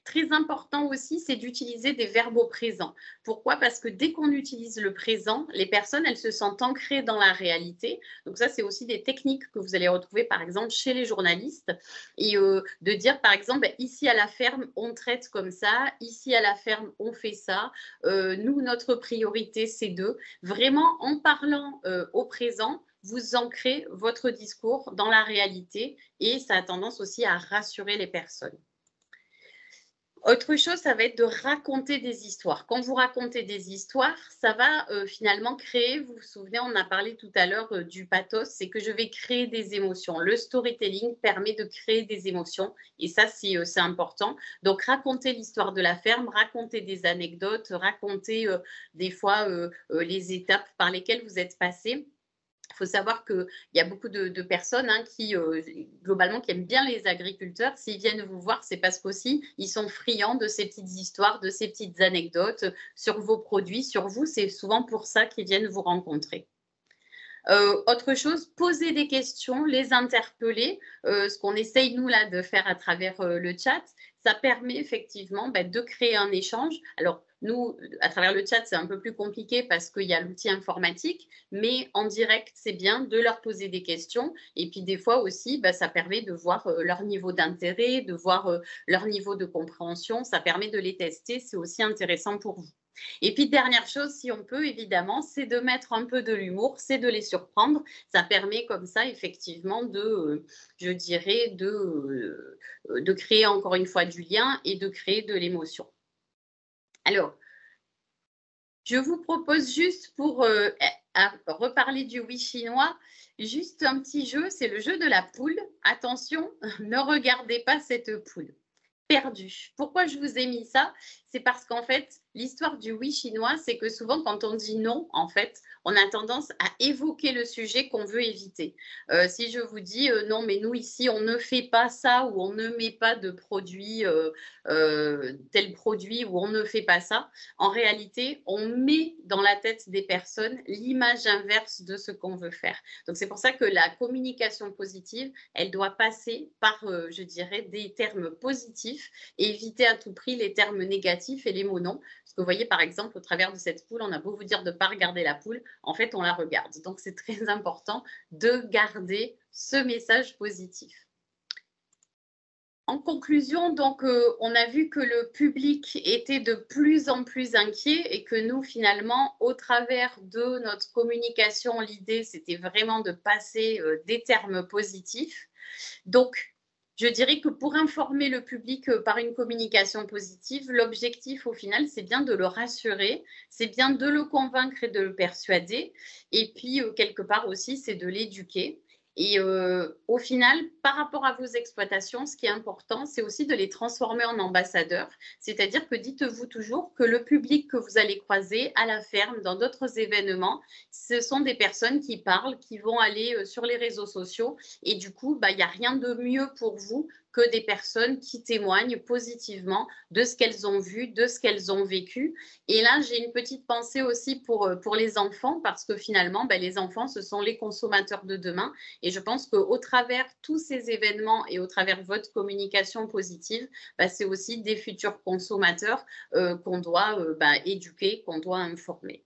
Très important aussi, c'est d'utiliser des verbes au présent. Pourquoi? Parce que dès qu'on utilise le présent, les personnes, elles se sentent ancrées dans la réalité. Donc ça, c'est aussi des techniques que vous allez retrouver, par exemple, chez les journalistes. Et de dire, par exemple, ici à la ferme, on traite comme ça. Ici à la ferme, on fait ça. Nous, notre priorité, c'est de. Vraiment, en parlant au présent, vous ancrez votre discours dans la réalité et ça a tendance aussi à rassurer les personnes. Autre chose, ça va être de raconter des histoires. Quand vous racontez des histoires, ça va finalement créer, vous vous souvenez, on a parlé tout à l'heure du pathos, c'est que je vais créer des émotions. Le storytelling permet de créer des émotions et ça, c'est important. Donc, raconter l'histoire de la ferme, raconter des anecdotes, raconter des fois les étapes par lesquelles vous êtes passé. Il faut savoir qu'il y a beaucoup de personnes qui, globalement, qui aiment bien les agriculteurs. S'ils viennent vous voir, c'est parce qu'aussi, ils sont friands de ces petites histoires, de ces petites anecdotes sur vos produits, sur vous. C'est souvent pour ça qu'ils viennent vous rencontrer. Autre chose, poser des questions, les interpeller, ce qu'on essaye nous là de faire à travers le chat, ça permet effectivement de créer un échange. Alors nous, à travers le chat, c'est un peu plus compliqué parce qu'il y a l'outil informatique, mais en direct, c'est bien de leur poser des questions. Et puis des fois aussi, ça permet de voir leur niveau d'intérêt, de voir leur niveau de compréhension. Ça permet de les tester, c'est aussi intéressant pour vous. Et puis, dernière chose, si on peut, évidemment, c'est de mettre un peu de l'humour, c'est de les surprendre. Ça permet comme ça, effectivement, je dirais, de créer encore une fois du lien et de créer de l'émotion. Alors, je vous propose juste pour reparler du oui chinois, juste un petit jeu, c'est le jeu de la poule. Attention, ne regardez pas cette poule. Perdu. Pourquoi je vous ai mis ça? C'est parce qu'en fait, l'histoire du oui chinois, c'est que souvent, quand on dit non, en fait, on a tendance à évoquer le sujet qu'on veut éviter. Si je vous dis non, mais nous ici, on ne fait pas ça ou on ne met pas de produit, tel produit ou on ne fait pas ça, en réalité, on met dans la tête des personnes l'image inverse de ce qu'on veut faire. Donc, c'est pour ça que la communication positive, elle doit passer par, je dirais, des termes positifs et éviter à tout prix les termes négatifs et les mots non. Parce que vous voyez, par exemple, au travers de cette poule, on a beau vous dire de ne pas regarder la poule, en fait, on la regarde. Donc, c'est très important de garder ce message positif. En conclusion, donc, on a vu que le public était de plus en plus inquiet et que nous, finalement, au travers de notre communication, l'idée, c'était vraiment de passer des termes positifs. Donc, je dirais que pour informer le public par une communication positive, l'objectif au final, c'est bien de le rassurer, c'est bien de le convaincre et de le persuader. Et puis, quelque part aussi, c'est de l'éduquer. Et au final, par rapport à vos exploitations, ce qui est important, c'est aussi de les transformer en ambassadeurs. C'est-à-dire que dites-vous toujours que le public que vous allez croiser à la ferme, dans d'autres événements, ce sont des personnes qui parlent, qui vont aller sur les réseaux sociaux. Et du coup, il n'y a rien de mieux pour vous que des personnes qui témoignent positivement de ce qu'elles ont vu, de ce qu'elles ont vécu. Et là, j'ai une petite pensée aussi pour les enfants, parce que finalement, les enfants, ce sont les consommateurs de demain. Et je pense qu'au travers tous ces événements et au travers votre communication positive, c'est aussi des futurs consommateurs qu'on doit éduquer, qu'on doit informer.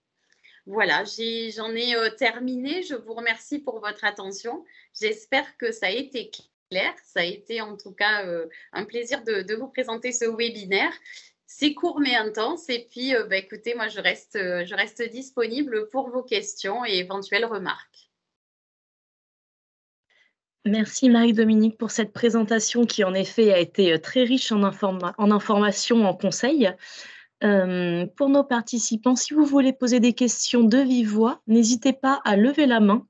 Voilà, j'en ai terminé. Je vous remercie pour votre attention. J'espère que ça a été clair. Ça a été en tout cas un plaisir de vous présenter ce webinaire. C'est court mais intense. Et puis, écoutez, moi, je reste disponible pour vos questions et éventuelles remarques. Merci Marie-Dominique pour cette présentation qui en effet a été très riche en informations, en conseils. Pour nos participants, si vous voulez poser des questions de vive voix, n'hésitez pas à lever la main.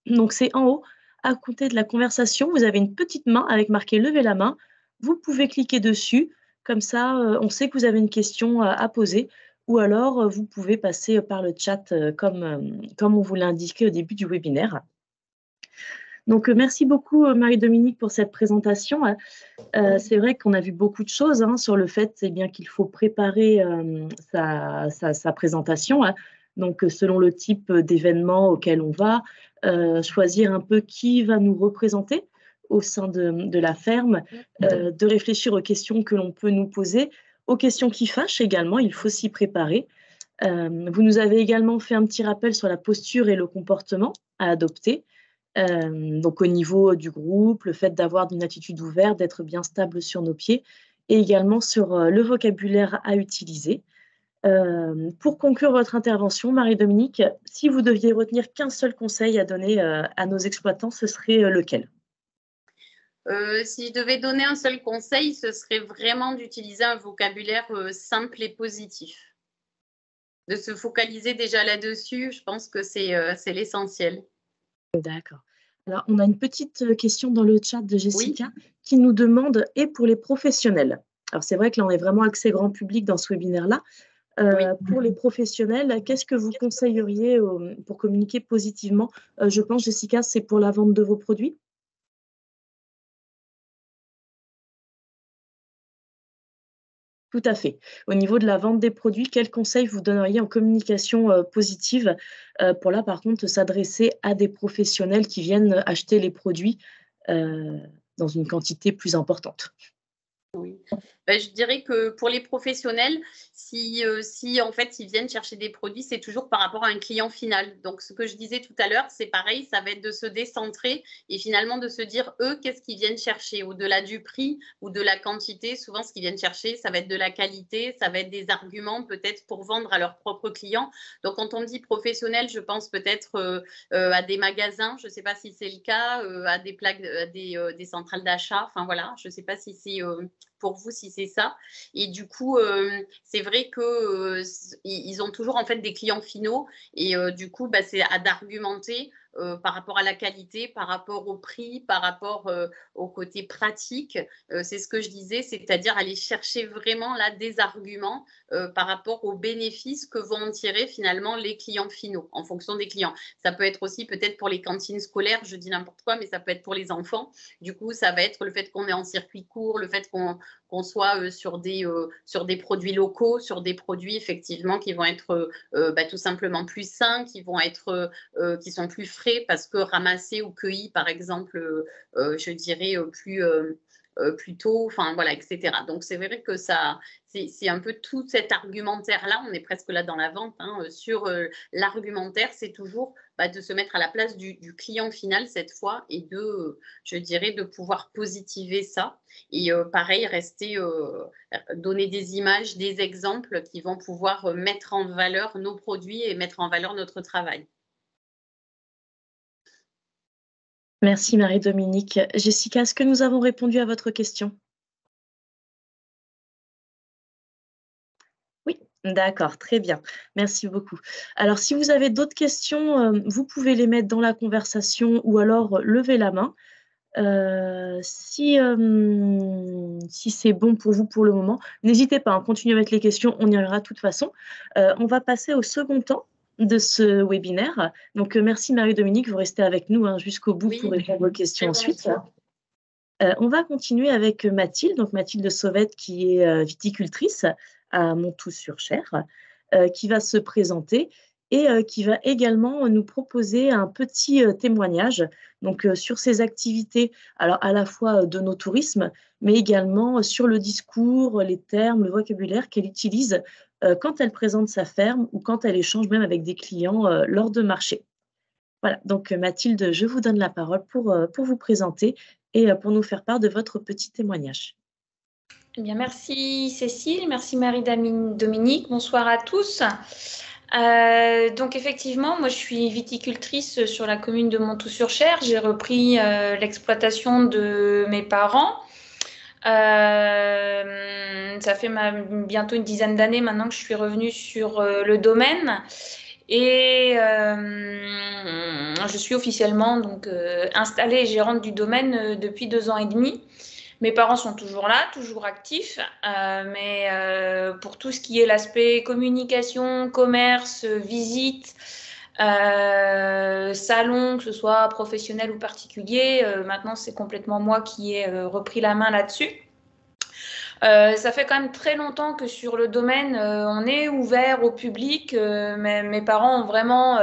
Donc c'est en haut, à côté de la conversation, vous avez une petite main avec marqué lever la main. Vous pouvez cliquer dessus, comme ça on sait que vous avez une question à poser. Ou alors vous pouvez passer par le chat comme on vous l'a indiqué au début du webinaire. Donc, merci beaucoup Marie-Dominique pour cette présentation. C'est vrai qu'on a vu beaucoup de choses sur le fait qu'il faut préparer sa présentation. Donc, selon le type d'événement auquel on va, choisir un peu qui va nous représenter au sein de la ferme, de réfléchir aux questions que l'on peut nous poser, aux questions qui fâchent également, il faut s'y préparer. Vous nous avez également fait un petit rappel sur la posture et le comportement à adopter. Donc au niveau du groupe, le fait d'avoir une attitude ouverte, d'être bien stable sur nos pieds, et également sur le vocabulaire à utiliser. Pour conclure votre intervention, Marie-Dominique, si vous deviez retenir qu'un seul conseil à donner à nos exploitants, ce serait lequel? Si je devais donner un seul conseil, ce serait vraiment d'utiliser un vocabulaire simple et positif. De se focaliser déjà là-dessus, je pense que c'est l'essentiel. D'accord. Alors, on a une petite question dans le chat de Jessica qui nous demande « et pour les professionnels ?» Alors, c'est vrai que là, on est vraiment axé grand public dans ce webinaire-là. Pour les professionnels, qu'est-ce que vous conseilleriez pour communiquer positivement? Je pense, Jessica, c'est pour la vente de vos produits? Tout à fait. Au niveau de la vente des produits, quels conseils vous donneriez en communication positive pour là, par contre, s'adresser à des professionnels qui viennent acheter les produits dans une quantité plus importante? Oui. Ben, je dirais que pour les professionnels, si en fait ils viennent chercher des produits, c'est toujours par rapport à un client final. Donc ce que je disais tout à l'heure, c'est pareil, ça va être de se décentrer et finalement de se dire eux, qu'est-ce qu'ils viennent chercher au-delà du prix ou de la quantité. Souvent, ce qu'ils viennent chercher, ça va être de la qualité, ça va être des arguments peut-être pour vendre à leurs propres clients. Donc quand on dit professionnel, je pense peut-être à des magasins, je ne sais pas si c'est le cas, à des plaques, des centrales d'achat. Enfin voilà, je ne sais pas si c'est pour vous si c'est ça. Et du coup, c'est vrai que ils ont toujours en fait des clients finaux et du coup, bah, c'est à d'argumenter par rapport à la qualité, par rapport au prix, par rapport au côté pratique. C'est ce que je disais, c'est-à-dire aller chercher vraiment là des arguments par rapport aux bénéfices que vont en tirer finalement les clients finaux en fonction des clients. Ça peut être aussi peut-être pour les cantines scolaires, je dis n'importe quoi, mais ça peut être pour les enfants. Du coup, ça va être le fait qu'on est en circuit court, le fait qu'on soit sur des produits locaux, sur des produits effectivement qui vont être bah, tout simplement plus sains, qui sont plus frais parce que ramassés ou cueillis, par exemple, je dirais plus tôt, enfin voilà, etc. Donc c'est vrai que c'est un peu tout cet argumentaire-là, on est presque là dans la vente, hein, sur l'argumentaire, c'est toujours de se mettre à la place du client final cette fois et je dirais, de pouvoir positiver ça. Et pareil, donner des images, des exemples qui vont pouvoir mettre en valeur nos produits et mettre en valeur notre travail. Merci Marie-Dominique. Jessica, est-ce que nous avons répondu à votre question? Oui, d'accord, très bien. Merci beaucoup. Alors, si vous avez d'autres questions, vous pouvez les mettre dans la conversation ou alors lever la main. Si c'est bon pour vous pour le moment, n'hésitez pas, hein, continuez avec les questions, on y arrivera de toute façon. On va passer au second temps de ce webinaire. Donc, merci Marie-Dominique, vous restez avec nous hein, jusqu'au bout pour répondre aux questions ensuite. On va continuer avec Mathilde, donc Mathilde Sauvette qui est viticultrice à Montoux-sur-Cher, qui va se présenter et qui va également nous proposer un petit témoignage donc, sur ses activités, alors à la fois de nos tourismes, mais également sur le discours, les termes, le vocabulaire qu'elle utilise quand elle présente sa ferme ou quand elle échange même avec des clients lors de marchés. Voilà, donc Mathilde, je vous donne la parole pour vous présenter et pour nous faire part de votre petit témoignage. Eh bien, merci Cécile, merci Marie-Dominique, bonsoir à tous. Donc effectivement, moi je suis viticultrice sur la commune de Montoux-sur-Cher. J'ai repris l'exploitation de mes parents. Ça fait bientôt une dizaine d'années maintenant que je suis revenue sur le domaine. Et je suis officiellement donc, installée gérante du domaine depuis 2 ans et demi. Mes parents sont toujours là, toujours actifs, mais pour tout ce qui est l'aspect communication, commerce, visite, salon, que ce soit professionnel ou particulier, maintenant c'est complètement moi qui ai repris la main là-dessus. Ça fait quand même très longtemps que sur le domaine, on est ouvert au public. Mes parents ont vraiment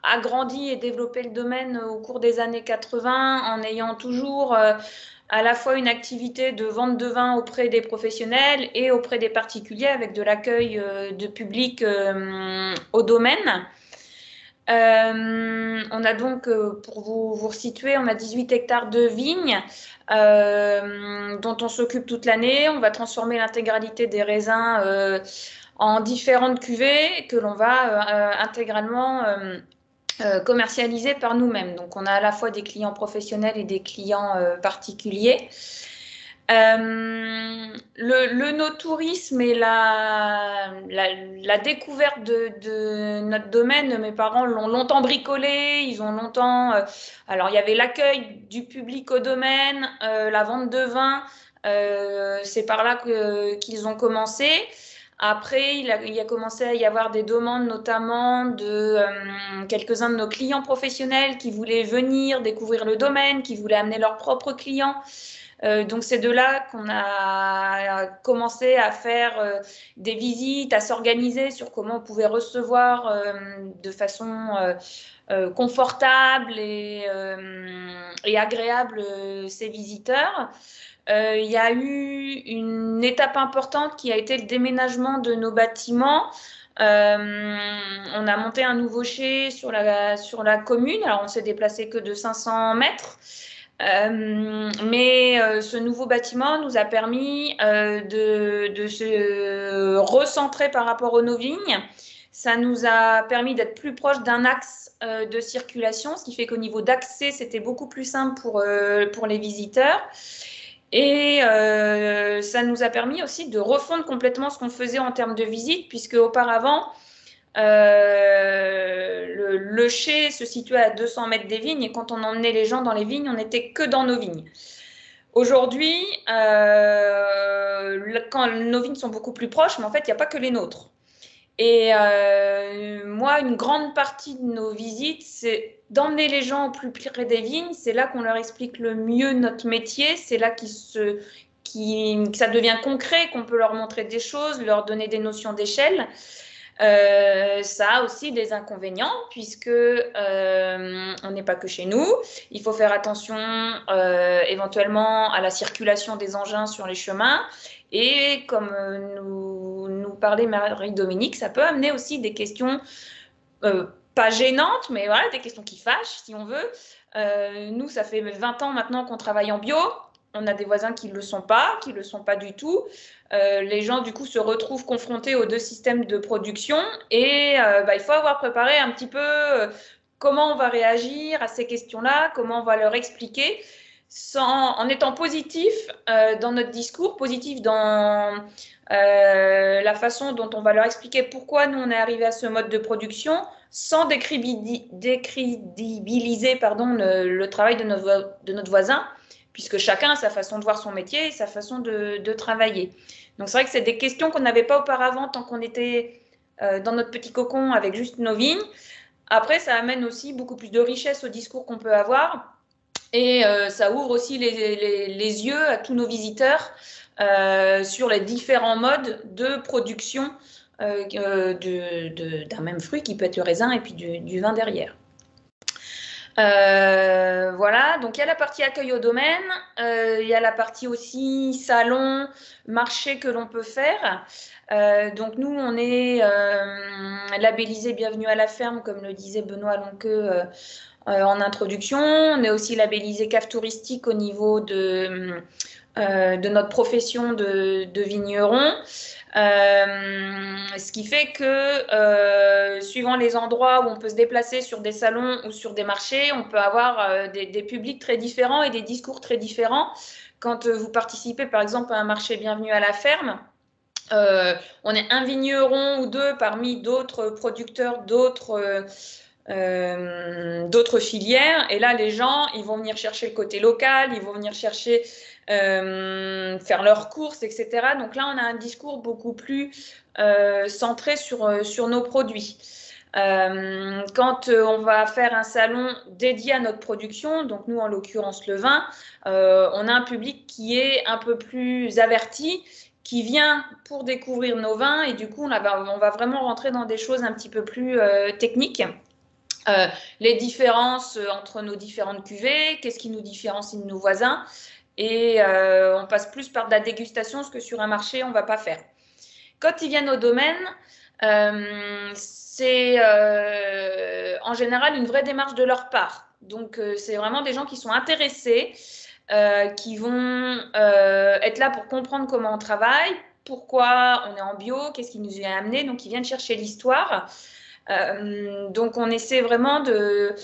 agrandi et développé le domaine au cours des années 80 en ayant toujours à la fois une activité de vente de vin auprès des professionnels et auprès des particuliers avec de l'accueil de public au domaine. On a donc, pour vous resituer, on a 18 hectares de vignes dont on s'occupe toute l'année. On va transformer l'intégralité des raisins en différentes cuvées que l'on va intégralement commercialiser par nous-mêmes. Donc, on a à la fois des clients professionnels et des clients particuliers. Le no-tourisme et la découverte de notre domaine, mes parents l'ont longtemps bricolé, ils ont longtemps... alors, il y avait l'accueil du public au domaine, la vente de vin, c'est par là qu'ils ont commencé. Après, il a commencé à y avoir des demandes, notamment de quelques-uns de nos clients professionnels qui voulaient venir découvrir le domaine, qui voulaient amener leurs propres clients. Donc, c'est de là qu'on a commencé à faire des visites, à s'organiser sur comment on pouvait recevoir de façon confortable et agréable ces visiteurs. Il y a eu une étape importante qui a été le déménagement de nos bâtiments. On a monté un nouveau chai sur la commune. Alors, on s'est déplacé que de 500 mètres. Mais ce nouveau bâtiment nous a permis de se recentrer par rapport aux nos vignes. Ça nous a permis d'être plus proche d'un axe de circulation, ce qui fait qu'au niveau d'accès, c'était beaucoup plus simple pour les visiteurs. Et ça nous a permis aussi de refondre complètement ce qu'on faisait en termes de visite, puisque auparavant, le chai se situait à 200 mètres des vignes et quand on emmenait les gens dans les vignes, on n'était que dans nos vignes. Aujourd'hui, quand nos vignes sont beaucoup plus proches, mais en fait, il n'y a pas que les nôtres. Et moi, une grande partie de nos visites, c'est d'emmener les gens au plus près des vignes. C'est là qu'on leur explique le mieux notre métier. C'est là que ça devient concret, qu'on peut leur montrer des choses, leur donner des notions d'échelle. Ça a aussi des inconvénients puisque on n'est pas que chez nous. Il faut faire attention éventuellement à la circulation des engins sur les chemins. Et comme nous parlait Marie-Dominique, ça peut amener aussi des questions pas gênantes, mais voilà, des questions qui fâchent, si on veut. Nous, ça fait 20 ans maintenant qu'on travaille en bio. On a des voisins qui ne le sont pas du tout. Les gens, du coup, se retrouvent confrontés aux deux systèmes de production et il faut avoir préparé un petit peu comment on va réagir à ces questions-là, comment on va leur expliquer, en étant positif dans notre discours, positif dans la façon dont on va leur expliquer pourquoi nous, on est arrivé à ce mode de production, sans décrédibiliser le travail de notre voisin, puisque chacun a sa façon de voir son métier et sa façon de travailler. Donc, c'est vrai que c'est des questions qu'on n'avait pas auparavant tant qu'on était dans notre petit cocon avec juste nos vignes. Après, ça amène aussi beaucoup plus de richesse au discours qu'on peut avoir et ça ouvre aussi les yeux à tous nos visiteurs sur les différents modes de production d'un même fruit qui peut être le raisin et puis du vin derrière. Voilà, donc il y a la partie accueil au domaine, il y a la partie aussi salon, marché que l'on peut faire. Donc nous, on est labellisé Bienvenue à la ferme, comme le disait Benoît Lonqueux en introduction. On est aussi labellisé cave touristique au niveau de notre profession de vigneron. Ce qui fait que suivant les endroits où on peut se déplacer sur des salons ou sur des marchés, on peut avoir des publics très différents et des discours très différents. Quand vous participez par exemple à un marché Bienvenue à la ferme, on est un vigneron ou deux parmi d'autres producteurs, d'autres filières, et là les gens ils vont venir chercher le côté local, ils vont venir chercher faire leurs courses, etc. Donc là on a un discours beaucoup plus centré sur nos produits. Quand on va faire un salon dédié à notre production, donc nous en l'occurrence le vin, on a un public qui est un peu plus averti, qui vient pour découvrir nos vins, et du coup on va vraiment rentrer dans des choses un petit peu plus techniques. les différences entre nos différentes cuvées, qu'est-ce qui nous différencie de nos voisins. Et on passe plus par de la dégustation, ce que sur un marché, on ne va pas faire. Quand ils viennent au domaine, c'est en général une vraie démarche de leur part. Donc, c'est vraiment des gens qui sont intéressés, qui vont être là pour comprendre comment on travaille, pourquoi on est en bio, qu'est-ce qui nous y a amené. Donc, ils viennent chercher l'histoire. Donc, on essaie vraiment de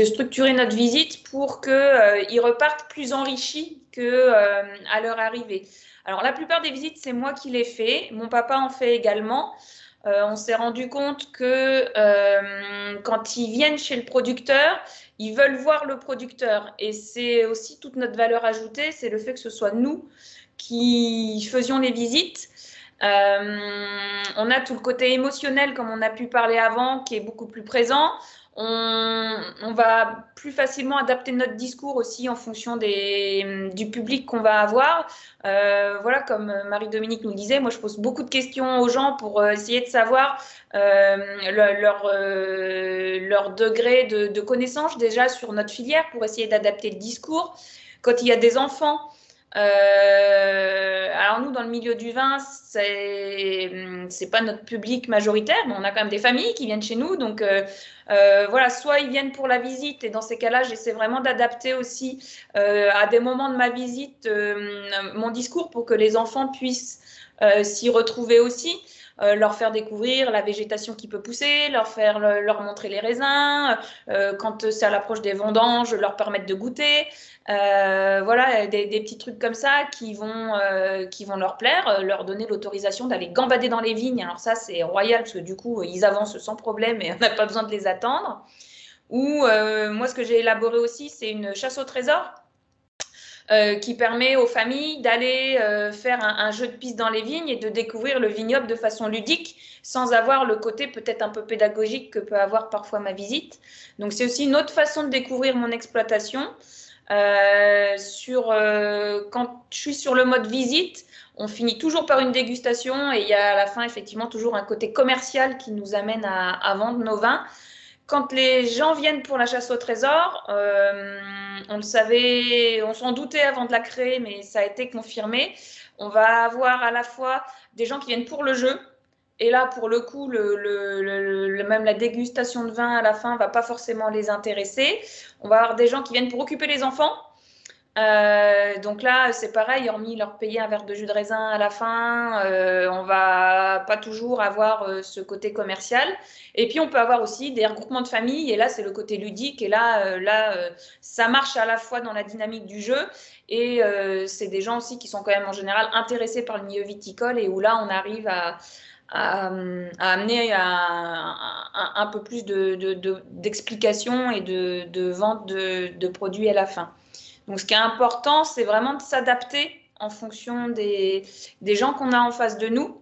structurer notre visite pour qu'ils repartent plus enrichis qu'à leur arrivée. Alors, la plupart des visites, c'est moi qui les fais. Mon papa en fait également. On s'est rendu compte que quand ils viennent chez le producteur, ils veulent voir le producteur. Et c'est aussi toute notre valeur ajoutée, c'est le fait que ce soit nous qui faisions les visites. On a tout le côté émotionnel, comme on a pu parler avant, qui est beaucoup plus présent. On va plus facilement adapter notre discours aussi en fonction du public qu'on va avoir. Voilà, comme Marie-Dominique nous le disait, moi je pose beaucoup de questions aux gens pour essayer de savoir leur degré de connaissance déjà sur notre filière, pour essayer d'adapter le discours. Quand il y a des enfants, alors nous dans le milieu du vin, c'est pas notre public majoritaire, mais on a quand même des familles qui viennent chez nous, donc voilà, soit ils viennent pour la visite, et dans ces cas-là j'essaie vraiment d'adapter aussi à des moments de ma visite mon discours pour que les enfants puissent s'y retrouver aussi. Leur faire découvrir la végétation qui peut pousser, leur montrer les raisins, quand c'est à l'approche des vendanges, leur permettre de goûter. Voilà, des petits trucs comme ça qui vont leur plaire, leur donner l'autorisation d'aller gambader dans les vignes. Alors ça, c'est royal parce que du coup, ils avancent sans problème et on n'a pas besoin de les attendre. Ou moi, ce que j'ai élaboré aussi, c'est une chasse au trésor. Qui permet aux familles d'aller faire un jeu de piste dans les vignes et de découvrir le vignoble de façon ludique, sans avoir le côté peut-être un peu pédagogique que peut avoir parfois ma visite. Donc c'est aussi une autre façon de découvrir mon exploitation. Quand je suis sur le mode visite, on finit toujours par une dégustation et il y a à la fin effectivement toujours un côté commercial qui nous amène à vendre nos vins. Quand les gens viennent pour la chasse au trésor, on le savait, on s'en doutait avant de la créer, mais ça a été confirmé. On va avoir à la fois des gens qui viennent pour le jeu, et là, pour le coup, même la dégustation de vin à la fin ne va pas forcément les intéresser. On va avoir des gens qui viennent pour occuper les enfants. Donc là, c'est pareil, hormis leur payer un verre de jus de raisin à la fin, on va pas toujours avoir ce côté commercial. Et puis, on peut avoir aussi des regroupements de famille, et là, c'est le côté ludique. Et là, ça marche à la fois dans la dynamique du jeu, et c'est des gens aussi qui sont quand même en général intéressés par le milieu viticole, et où là, on arrive à amener un peu plus d'explications et de vente de produits à la fin. Donc, ce qui est important, c'est vraiment de s'adapter en fonction des gens qu'on a en face de nous.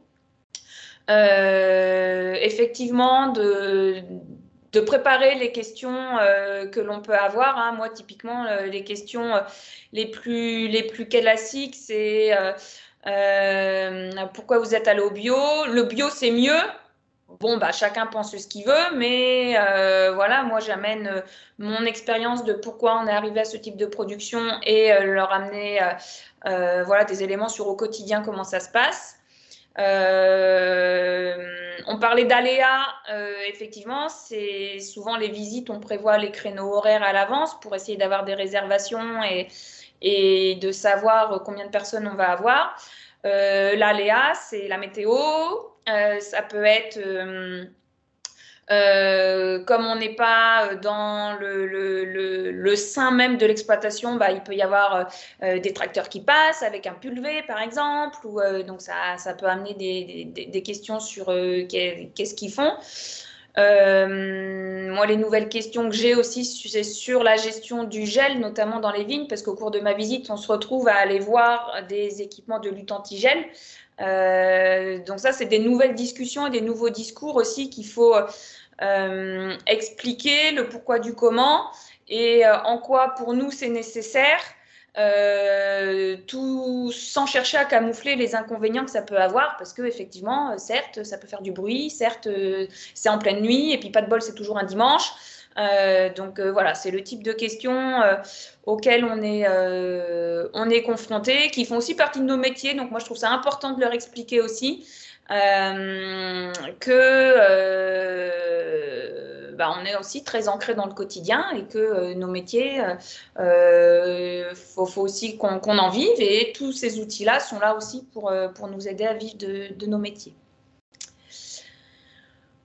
Effectivement, de préparer les questions que l'on peut avoir. Hein. Moi, typiquement, les questions les plus classiques, c'est pourquoi vous êtes allé au bio? Le bio, c'est mieux. Bon, bah, chacun pense ce qu'il veut, mais voilà, moi, j'amène mon expérience de pourquoi on est arrivé à ce type de production et leur amener voilà, des éléments sur au quotidien, comment ça se passe. On parlait d'aléas, effectivement, c'est souvent les visites, on prévoit les créneaux horaires à l'avance pour essayer d'avoir des réservations et de savoir combien de personnes on va avoir. L'aléa, c'est la météo. Ça peut être, comme on n'est pas dans le sein même de l'exploitation, bah, il peut y avoir des tracteurs qui passent avec un pulvé, par exemple, ou, donc ça peut amener des questions sur qu'est-ce qu'ils font. Moi, les nouvelles questions que j'ai aussi, c'est sur la gestion du gel, notamment dans les vignes, parce qu'au cours de ma visite, on se retrouve à aller voir des équipements de lutte anti-gel. Donc ça, c'est des nouvelles discussions et des nouveaux discours aussi qu'il faut expliquer le pourquoi du comment et en quoi pour nous c'est nécessaire. tout sans chercher à camoufler les inconvénients que ça peut avoir, parce que effectivement, certes, ça peut faire du bruit, certes, c'est en pleine nuit, et puis pas de bol, c'est toujours un dimanche. Donc voilà, c'est le type de questions auxquelles on est confronté, qui font aussi partie de nos métiers. Donc moi, je trouve ça important de leur expliquer aussi que on est aussi très ancré dans le quotidien et que nos métiers, faut aussi qu'on en vive, et tous ces outils-là sont là aussi pour nous aider à vivre de nos métiers.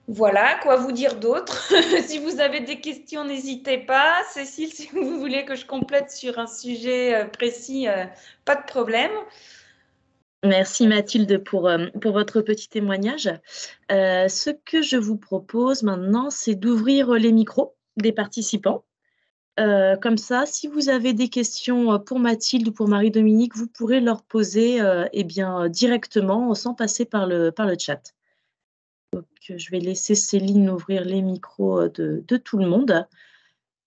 Voilà, quoi vous dire d'autre? Si vous avez des questions, n'hésitez pas. Cécile, si vous voulez que je complète sur un sujet précis, pas de problème. Merci Mathilde pour votre petit témoignage. Ce que je vous propose maintenant, c'est d'ouvrir les micros des participants. Comme ça, si vous avez des questions pour Mathilde ou pour Marie-Dominique, vous pourrez leur poser directement, sans passer par le chat. Donc, je vais laisser Céline ouvrir les micros de tout le monde.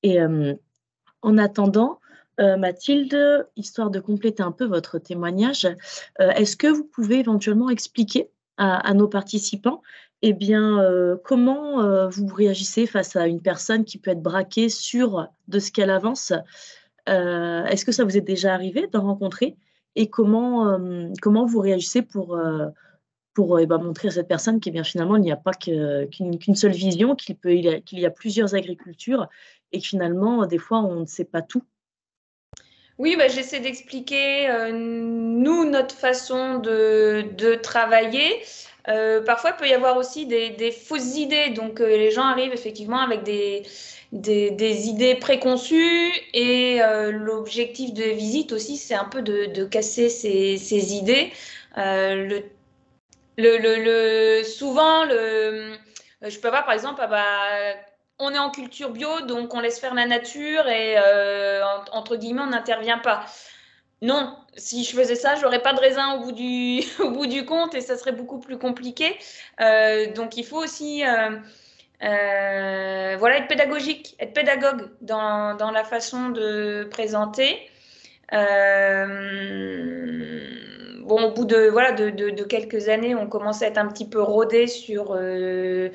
Et en attendant, Mathilde, histoire de compléter un peu votre témoignage, est-ce que vous pouvez éventuellement expliquer à nos participants comment vous réagissez face à une personne qui peut être braquée sûre de ce qu'elle avance? Est-ce que ça vous est déjà arrivé d'en rencontrer? Et comment vous réagissez pour montrer à cette personne qu'il finalement, il n'y a pas qu'une seule vision, qu'il y a plusieurs agricultures et que finalement, des fois, on ne sait pas tout? Oui, j'essaie d'expliquer, nous, notre façon de travailler. Parfois, il peut y avoir aussi des fausses idées. Donc, les gens arrivent effectivement avec des idées préconçues, et l'objectif de visite aussi, c'est un peu de casser ces idées. Souvent, je peux avoir par exemple, on est en culture bio, donc on laisse faire la nature et entre guillemets, on n'intervient pas. Non, si je faisais ça, j'aurais pas de raisin au bout du compte, et ça serait beaucoup plus compliqué. Donc il faut aussi être pédagogique, être pédagogue dans la façon de présenter. Au bout de quelques années, on commence à être un petit peu rodé sur les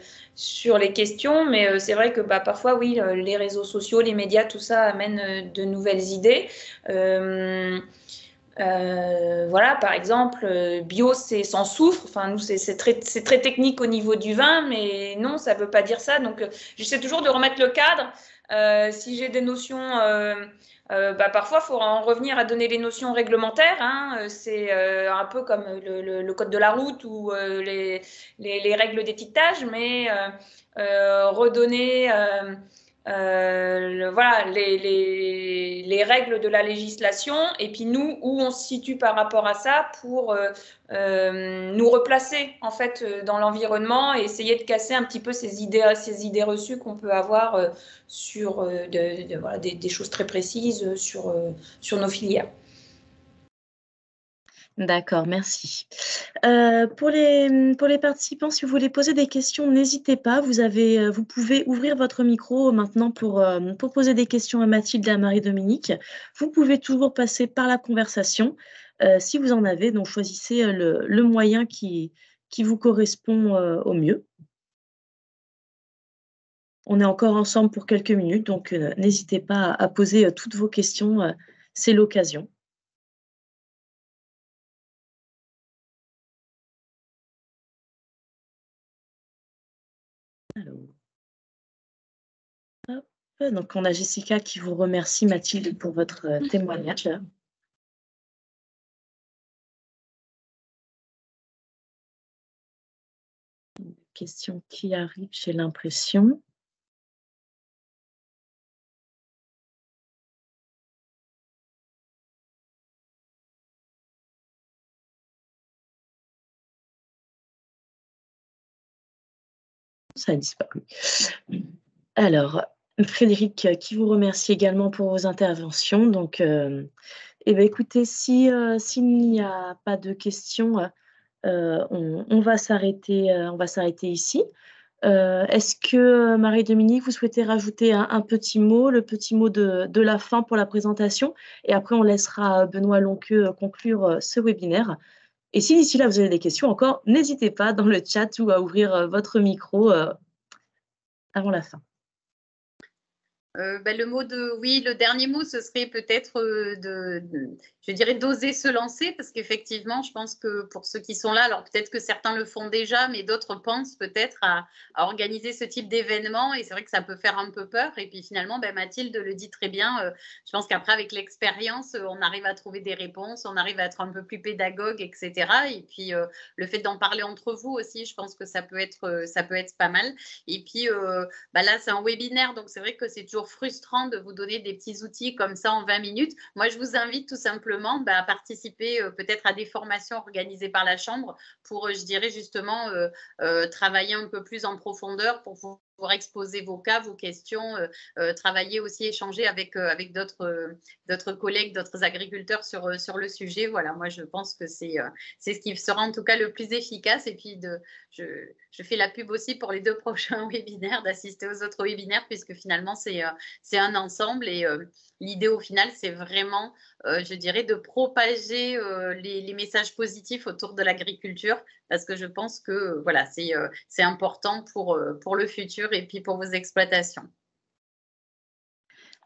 questions, mais c'est vrai que parfois, oui, les réseaux sociaux, les médias, tout ça amène de nouvelles idées. Par exemple, bio, c'est sans soufre. Enfin, nous, c'est très technique au niveau du vin, mais non, ça ne veut pas dire ça. Donc, j'essaie toujours de remettre le cadre. Si j'ai des notions, parfois, il faut en revenir à donner les notions réglementaires. Hein. C'est un peu comme le code de la route ou les règles d'étiquetage, mais redonner les règles de la législation, et puis nous, où on se situe par rapport à ça pour nous replacer en fait dans l'environnement, et essayer de casser un petit peu ces idées reçues qu'on peut avoir sur des choses très précises sur nos filières. D'accord, merci. Pour les participants, si vous voulez poser des questions, n'hésitez pas. Vous pouvez ouvrir votre micro maintenant pour poser des questions à Mathilde et à Marie-Dominique. Vous pouvez toujours passer par la conversation si vous en avez. Donc, choisissez le moyen qui vous correspond au mieux. On est encore ensemble pour quelques minutes, donc n'hésitez pas à poser toutes vos questions. C'est l'occasion. Hop. Donc, on a Jessica qui vous remercie, Mathilde, pour votre témoignage. Une question qui arrive, j'ai l'impression. Ça a disparu. Alors, Frédéric, qui vous remercie également pour vos interventions. Donc, écoutez, s'il n'y a pas de questions, on va s'arrêter ici. Est-ce que, Marie-Dominique, vous souhaitez rajouter un petit mot, le petit mot de la fin pour la présentation? Et après, on laissera Benoît Lonqueux conclure ce webinaire. Et si d'ici là, vous avez des questions encore, n'hésitez pas dans le chat ou à ouvrir votre micro avant la fin. Le dernier mot, ce serait peut-être je dirais d'oser se lancer, parce qu'effectivement, je pense que pour ceux qui sont là, alors peut-être que certains le font déjà, mais d'autres pensent peut-être à organiser ce type d'événement, et c'est vrai que ça peut faire un peu peur. Et puis finalement, Mathilde le dit très bien, je pense qu'après, avec l'expérience, on arrive à trouver des réponses, on arrive à être un peu plus pédagogue, etc. Et puis le fait d'en parler entre vous aussi, je pense que ça peut être pas mal. Et puis là, c'est un webinaire, donc c'est vrai que c'est toujours frustrant de vous donner des petits outils comme ça en 20 minutes. Moi, je vous invite tout simplement à participer peut-être à des formations organisées par la Chambre pour, je dirais justement, travailler un peu plus en profondeur pour pouvoir exposer vos cas, vos questions, travailler aussi, échanger avec d'autres collègues, d'autres agriculteurs sur le sujet. Voilà, moi, je pense que c'est ce qui sera en tout cas le plus efficace. Et puis, je fais la pub aussi pour les 2 prochains webinaires, d'assister aux autres webinaires, puisque finalement, c'est un ensemble. Et l'idée, au final, c'est vraiment, je dirais, de propager les messages positifs autour de l'agriculture, parce que je pense que voilà, c'est important pour le futur et puis pour vos exploitations.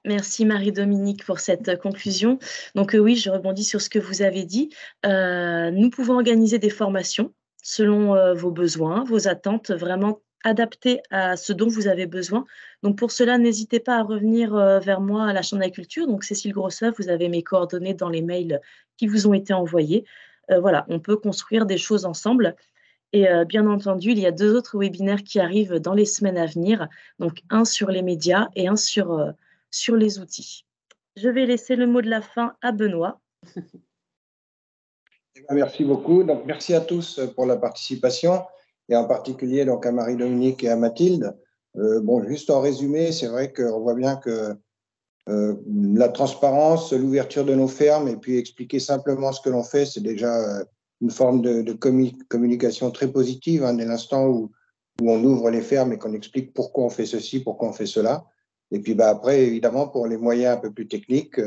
Merci Marie-Dominique pour cette conclusion. Donc oui, je rebondis sur ce que vous avez dit. Nous pouvons organiser des formations selon vos besoins, vos attentes, vraiment adaptées à ce dont vous avez besoin. Donc pour cela, n'hésitez pas à revenir vers moi à la Chambre d'agriculture. Donc Cécile Grossoeuf, vous avez mes coordonnées dans les mails qui vous ont été envoyés. Voilà, on peut construire des choses ensemble. Et bien entendu, il y a 2 autres webinaires qui arrivent dans les semaines à venir. Donc un sur les médias et un sur les outils. Je vais laisser le mot de la fin à Benoît. Merci beaucoup. Donc, merci à tous pour la participation, et en particulier donc, à Marie-Dominique et à Mathilde. Juste en résumé, c'est vrai qu'on voit bien que la transparence, l'ouverture de nos fermes, et puis expliquer simplement ce que l'on fait, c'est déjà une forme de communication très positive, dès l'instant où on ouvre les fermes et qu'on explique pourquoi on fait ceci, pourquoi on fait cela. Et puis après, évidemment, pour les moyens un peu plus techniques,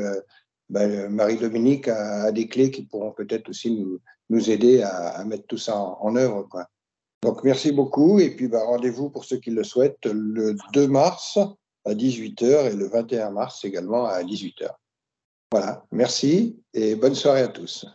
Marie-Dominique a des clés qui pourront peut-être aussi nous aider à mettre tout ça en œuvre, quoi. Donc, merci beaucoup. Et puis, rendez-vous pour ceux qui le souhaitent le 2 mars à 18h et le 21 mars également à 18h. Voilà, merci et bonne soirée à tous.